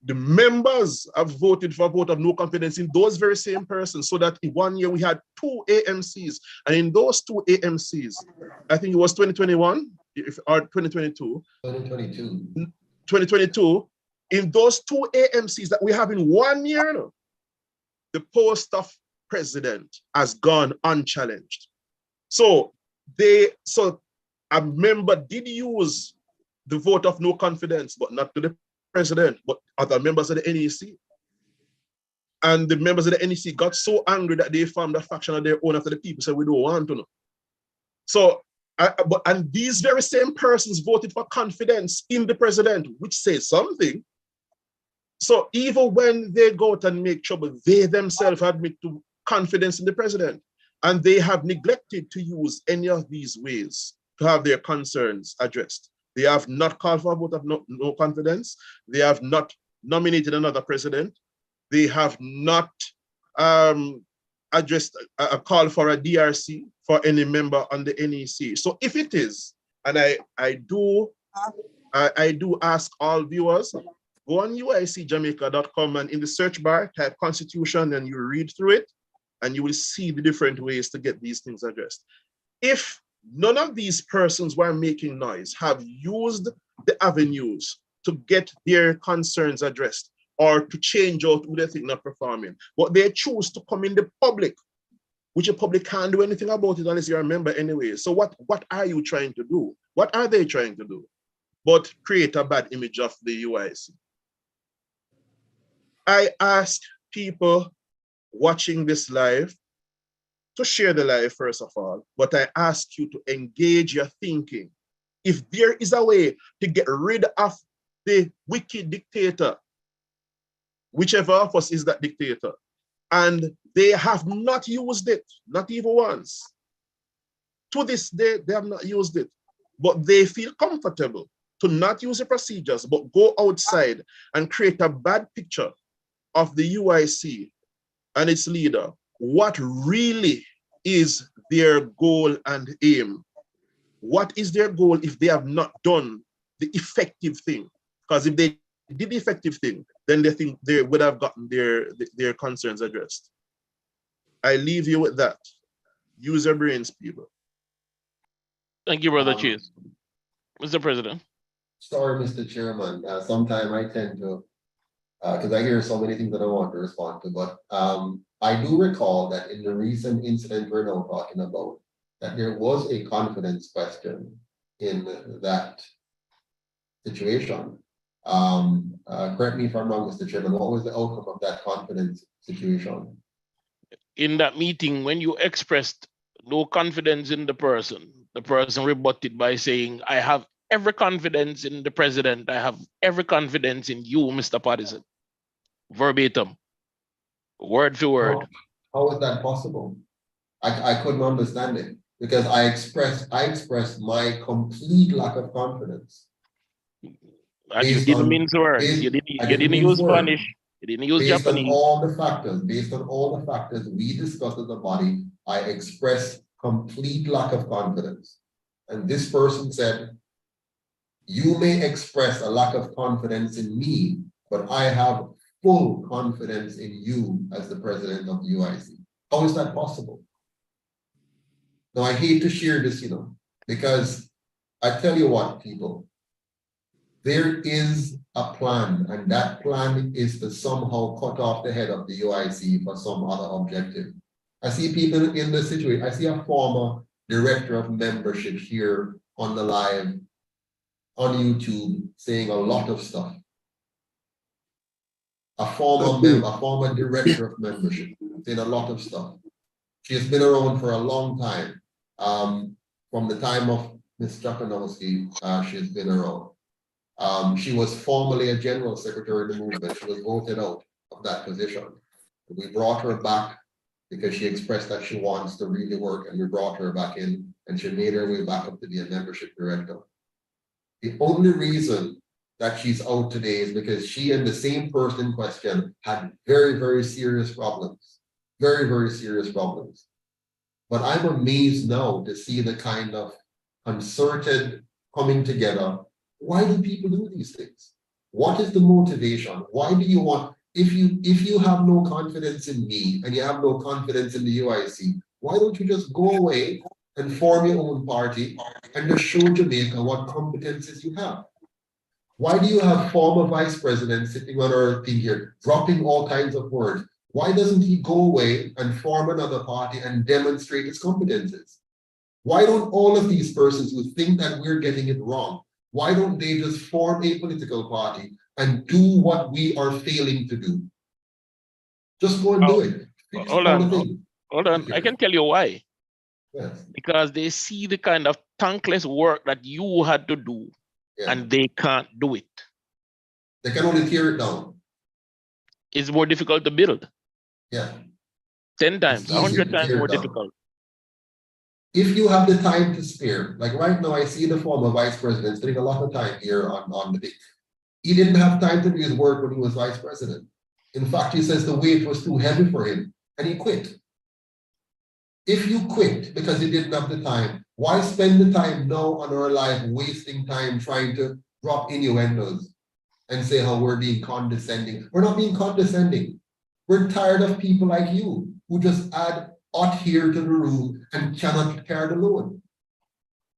The members have voted for a vote of no confidence in those very same persons, so that in 1 year we had 2 AMCs, and in those 2 AMCs, I think it was 2021 or 2022. 2022. In those 2 AMCs that we have in 1 year, the post of president has gone unchallenged. So a member did use the vote of no confidence, but not to the president, but other members of the NEC. And the members of the NEC got so angry that they formed a faction of their own after the people said, we don't want to know. So, and these very same persons voted for confidence in the president, which says something. So even when they go out and make trouble, they themselves admit to confidence in the president. And they have neglected to use any of these ways to have their concerns addressed. They have not called for a vote of no confidence. They have not nominated another president. They have not addressed a call for a DRC for any member on the NEC. So if it is, and I do ask all viewers, go on uicjamaica.com and in the search bar, type Constitution and you read through it, and you will see the different ways to get these things addressed. If none of these persons who are making noise have used the avenues to get their concerns addressed or to change out who they think not performing, but they choose to come in the public, which the public can't do anything about it unless you're a member anyway. So what are you trying to do? What are they trying to do? But create a bad image of the UIC. I ask people watching this live to share the live first of all, but I ask you to engage your thinking. If there is a way to get rid of the wicked dictator, whichever of us is that dictator, and they have not used it, not even once. To this day, they have not used it, but they feel comfortable to not use the procedures, but go outside and create a bad picture of the UIC and its leader. What really is their goal and aim? What is their goal if they have not done the effective thing? Because if they did the effective thing, then they think they would have gotten their concerns addressed. I leave you with that. Use your brains, people. Thank you, Brother Chase. Mr. President. Sorry, Mr. Chairman. Sometimes I tend to, because I hear so many things that I want to respond to, but I do recall that in the recent incident we're now talking about, that there was a confidence question in that situation. Correct me if I'm wrong, Mr. Chairman, what was the outcome of that confidence situation? In that meeting, when you expressed no confidence in the person rebutted by saying, I have every confidence in the president, I have every confidence in you, Mr. Patterson. Verbatim, word for word. How is that possible? I couldn't understand it because I expressed my complete lack of confidence. And you didn't mince words. You didn't use Spanish. You didn't use Japanese. Based on all the factors we discussed as a body, I expressed complete lack of confidence. And this person said, you may express a lack of confidence in me, but I have full confidence in you as the president of the UIC. How is that possible? Now, I hate to share this, because I tell you what, people, there is a plan, and that plan is to somehow cut off the head of the UIC for some other objective. I see people in the situation. I see a former director of membership here on the live on YouTube saying a lot of stuff. A former director of membership saying a lot of stuff. She has been around for a long time. From the time of Ms. Japanowski, she has been around. She was formerly a general secretary of the movement. She was voted out of that position. We brought her back because she expressed that she wants to really work, and we brought her back in, and she made her way back up to be a membership director. The only reason that she's out today is because she and the same person in question had very, very serious problems. Very, very serious problems. But I'm amazed now to see the kind of concerted coming together. Why do people do these things? What is the motivation? Why do you want, if you have no confidence in me and you have no confidence in the UIC, why don't you just go away and form your own party and just show Jamaica what competences you have? Why do you have former vice presidents sitting on our thing here, dropping all kinds of words? Why doesn't he go away and form another party and demonstrate his competences? Why don't all of these persons who think that we're getting it wrong, why don't they just form a political party and do what we are failing to do? Just go and do it. Hold on. I can tell you why. Yes. Because they see the kind of thankless work that you had to do, and they can't do it. They can only tear it down. is more difficult to build. Yeah. 10 times, It's easier 100 to times tear more down. difficult. If you have the time to spare, like right now, I see the former vice president spending a lot of time here on the thing. He didn't have time to do his work when he was vice president. In fact, he says the weight was too heavy for him and he quit. If you quit because you didn't have the time, why spend the time now on our life wasting time trying to drop innuendos and say how we're being condescending? We're not being condescending. We're tired of people like you who just add hot here to the room and cannot carry the load.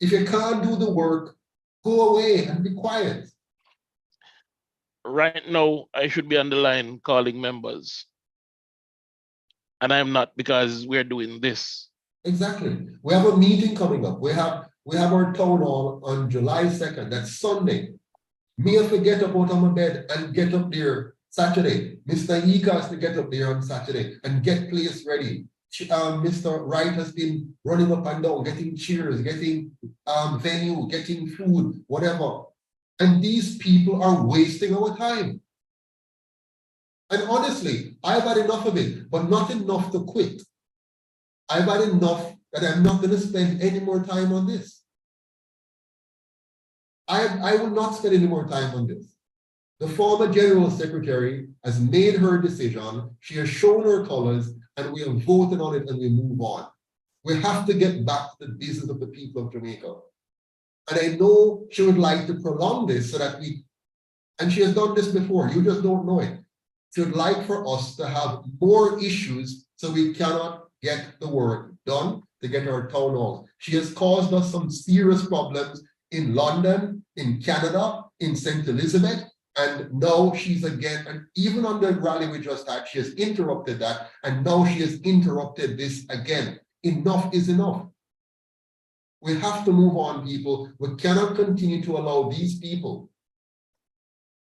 If you can't do the work, go away and be quiet. Right now, I should be on the line calling members. And I'm not, because we're doing this. Exactly. We have a meeting coming up. We have our town hall on July 2nd. That's Sunday. Me have to get up out of my bed and get up there Saturday. Mr. Ika has to get up there on Saturday and get place ready. Mr. Wright has been running up and down, getting chairs, getting venue, getting food, whatever. And these people are wasting our time. And honestly, I've had enough of it, but not enough to quit. I've had enough that I'm not going to spend any more time on this. I will not spend any more time on this. The former General Secretary has made her decision. She has shown her colors, and we have voted on it, and we move on. We have to get back to the business of the people of Jamaica. And I know she would like to prolong this so that and she has done this before, you just don't know it. She would like for us to have more issues so we cannot get the work done to get our town halls. She has caused us some serious problems in London, in Canada, in St. Elizabeth, and now she's again, and even on the rally we just had, she has interrupted that, and now she has interrupted this again. Enough is enough. We have to move on, people. We cannot continue to allow these people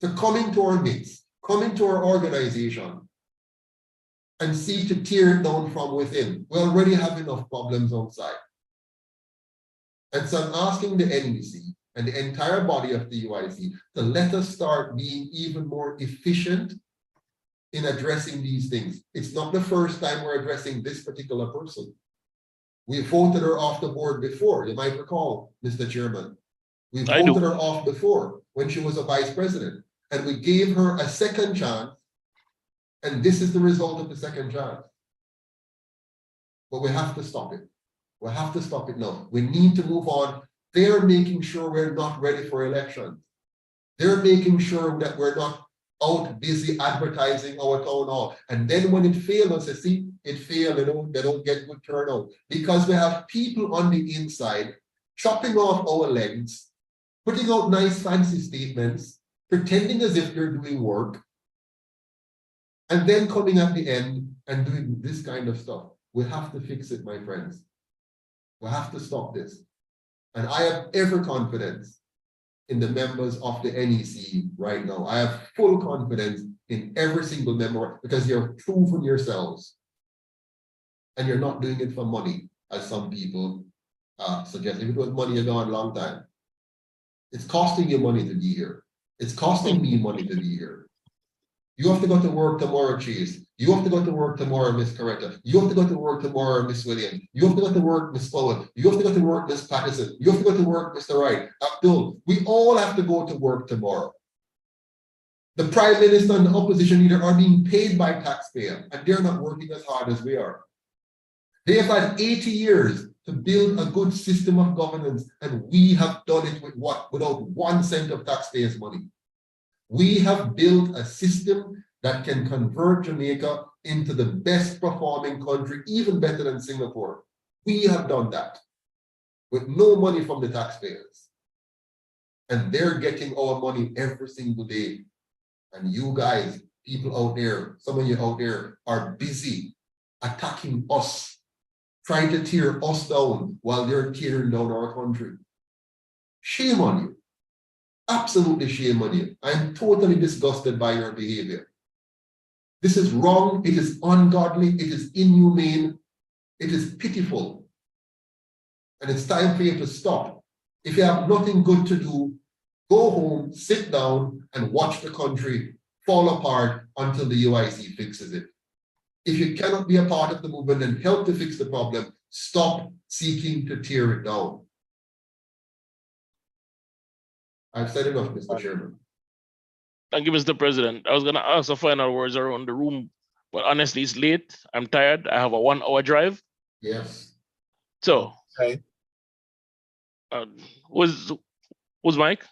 to come into our midst, come into our organization, and seek to tear it down from within. We already have enough problems outside. And so I'm asking the NEC and the entire body of the UIC to let us start being even more efficient in addressing these things. It's not the first time we're addressing this particular person. We voted her off the board before. You might recall, Mr. Chairman. We voted her off before when she was a vice president. And we gave her a second chance. And this is the result of the second chance. But we have to stop it. We have to stop it now. We need to move on. They're making sure we're not ready for elections. They're making sure that we're not out busy advertising our town hall. And then when it fails, they see it failed, they don't get good turnout. Because we have people on the inside chopping off our legs, putting out nice fancy statements, pretending as if they're doing work, and then coming at the end and doing this kind of stuff. We have to fix it, my friends. We have to stop this. And I have every confidence in the members of the NEC right now. I have full confidence in every single member because you've proven yourselves. And you're not doing it for money, as some people suggest. If it was money, you're gone a long time. It's costing you money to be here. It's costing me money to be here. You have to go to work tomorrow, Chase. You have to go to work tomorrow, Miss Coretta. You have to go to work tomorrow, Miss Williams. You have to go to work, Miss Powell. You have to go to work, Miss Patterson. You have to go to work, Mr. Wright. Abdul. We all have to go to work tomorrow. The Prime Minister and the opposition leader are being paid by taxpayers, and they're not working as hard as we are. They have had 80 years to build a good system of governance, and we have done it with what? Without 1 cent of taxpayers' money. We have built a system that can convert Jamaica into the best performing country, even better than Singapore. We have done that with no money from the taxpayers. And they're getting our money every single day. And you guys, people out there, some of you out there are busy attacking us, trying to tear us down while they're tearing down our country. Shame on you. Absolutely shame on you. I'm totally disgusted by your behavior. This is wrong. It is ungodly. It is inhumane. It is pitiful. And it's time for you to stop. If you have nothing good to do, go home, sit down, and watch the country fall apart until the UIC fixes it. If you cannot be a part of the movement and help to fix the problem, stop seeking to tear it down. I've said enough, Mr. Chairman. Thank you, Mr. President. I was gonna ask the final words around the room, but honestly, it's late. I'm tired. I have a 1-hour drive. Yes. So, Okay. who's Mike?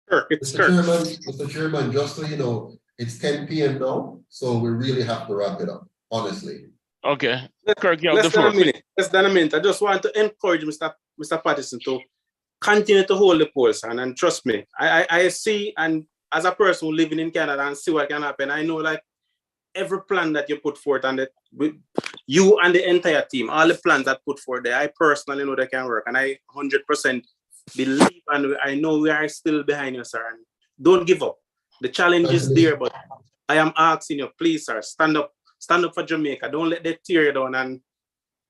Kirk, it's Mr. Kirk. Mr. Chairman, just so you know, it's 10 p.m. now, so we really have to wrap it up, honestly. Okay. Kirk, you have Less the floor. than a minute. Less than a minute. I just want to encourage Mr. Patterson to continue to hold the pulse, and trust me, I see, and as a person living in Canada and see what can happen, I know like every plan that you put forth and that you and the entire team, all the plans that put forth there, I personally know they can work, and I 100% believe, and I know we are still behind you, sir. And don't give up. The challenge is there, but I am asking you, please, sir, stand up for Jamaica. Don't let them tear you down, and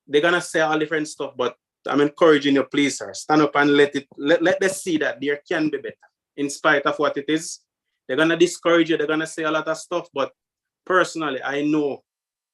they're gonna say all different stuff, but I'm encouraging you, please, sir, stand up and let them see that there can be better in spite of what it is. They're gonna discourage you, they're gonna say a lot of stuff, but personally, I know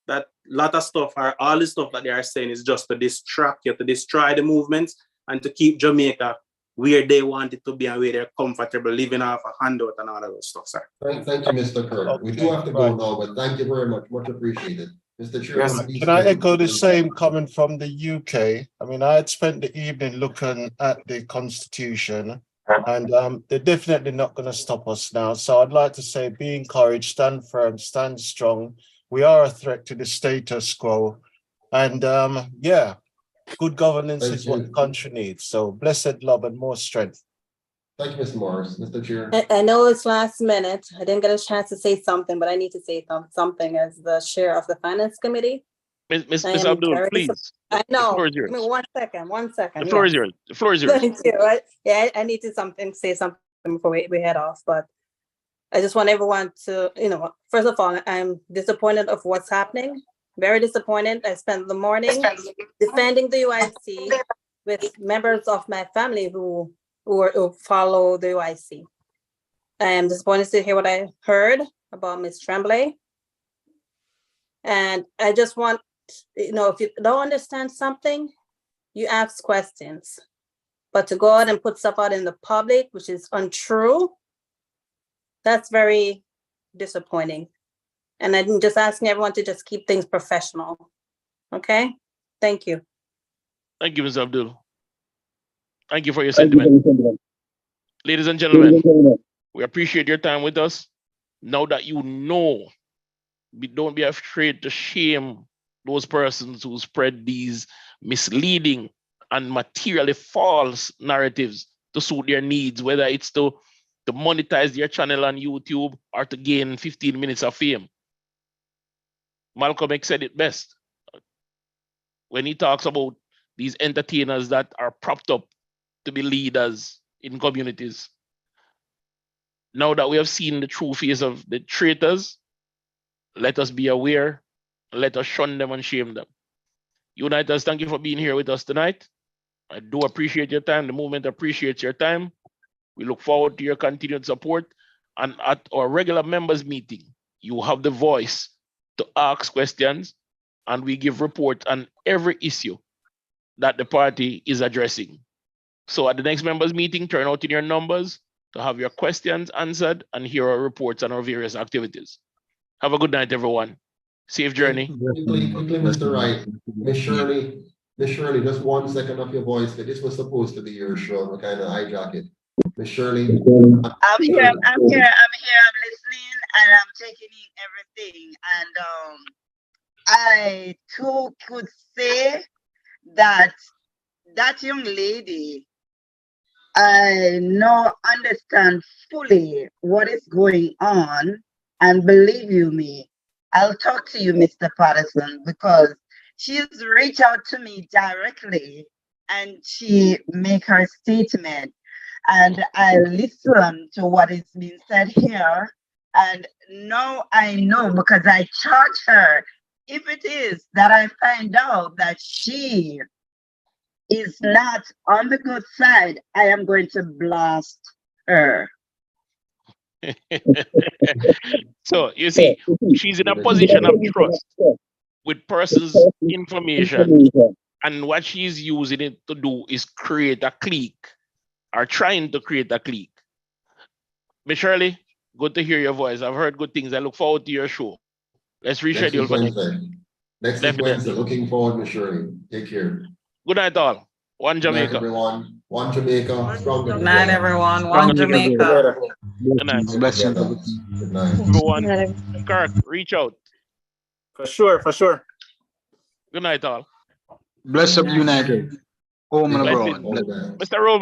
that a lot of stuff, or all the stuff that they are saying is just to distract you, to destroy the movements, and to keep Jamaica where they want it to be and where they're comfortable living off a handout and all of those stuff, sir. Thank you, Mr. Kirk. We do have to go now, but thank you very much. Much appreciated. Mr. Chairman, please. Can I echo the same comment from the UK? I mean, I had spent the evening looking at the Constitution, and they're definitely not going to stop us now. So I'd like to say, be encouraged, stand firm, stand strong. We are a threat to the status quo. And yeah, good governance is what the country needs. So blessed love and more strength. Thank you, Mr. Morris. Mr. Chair. I know it's last minute. I didn't get a chance to say something, but I need to say something as the chair of the finance committee. Ms. Abdul, please. I know. The floor is yours. Give me 1 second. 1 second. The floor is yours. The floor is yours. Thank you. I need to say something before we head off, but I just want everyone to, first of all, I'm disappointed of what's happening. Very disappointed. I spent the morning defending the UIC with members of my family who follow the UIC. I am disappointed to hear what I heard about Ms. Tremblay. And I just want, if you don't understand something, you ask questions. But to go out and put stuff out in the public, which is untrue, that's very disappointing. And I'm just asking everyone to just keep things professional. Okay? Thank you. Thank you, Ms. Abdul. Thank you for your sentiment. Ladies and gentlemen, we appreciate your time with us. Now that you know, don't be afraid to shame those persons who spread these misleading and materially false narratives to suit their needs, whether it's to monetize their channel on YouTube or to gain 15 minutes of fame. Malcolm X said it best when he talks about these entertainers that are propped up to be leaders in communities. Now that we have seen the true face of the traitors, let us be aware, let us shun them and shame them. Uniters, thank you for being here with us tonight. I do appreciate your time. The movement appreciates your time. We look forward to your continued support. And at our regular members meeting, you have the voice to ask questions, and we give reports on every issue that the party is addressing. So at the next members meeting, turn out in your numbers to have your questions answered and hear our reports on our various activities. Have a good night, everyone. Safe journey. Quickly, Mr. Wright. Miss Shirley, just 1 second of your voice. This was supposed to be your show. We kind of hijack it. Miss Shirley. I'm here, I'm listening, and I'm taking in everything. And I too could say that that young lady, I now understand fully what is going on. And believe you me, I'll talk to you, Mr. Patterson, because she's reached out to me directly and she make her statement. And I listen to what is being said here. And now I know, because I charge her, if it is that I find out that she is not on the good side, I am going to blast her. So you see, she's in a position of trust with person's information, and what she's using it to do is create a clique, or trying to create a clique. Miss Shirley, good to hear your voice. I've heard good things. I look forward to your show. Let's reschedule for next week. Next week Wednesday. Looking forward, Miss Shirley. Take care. Good night, all. One Good night, Jamaica. everyone. One Jamaica. Stronger Good night, together. everyone. One Jamaica. Good night. Good night. Everyone, Kirk, reach out. For sure, for sure. Good night, all. Bless up United. Home and abroad. Mr. Roman.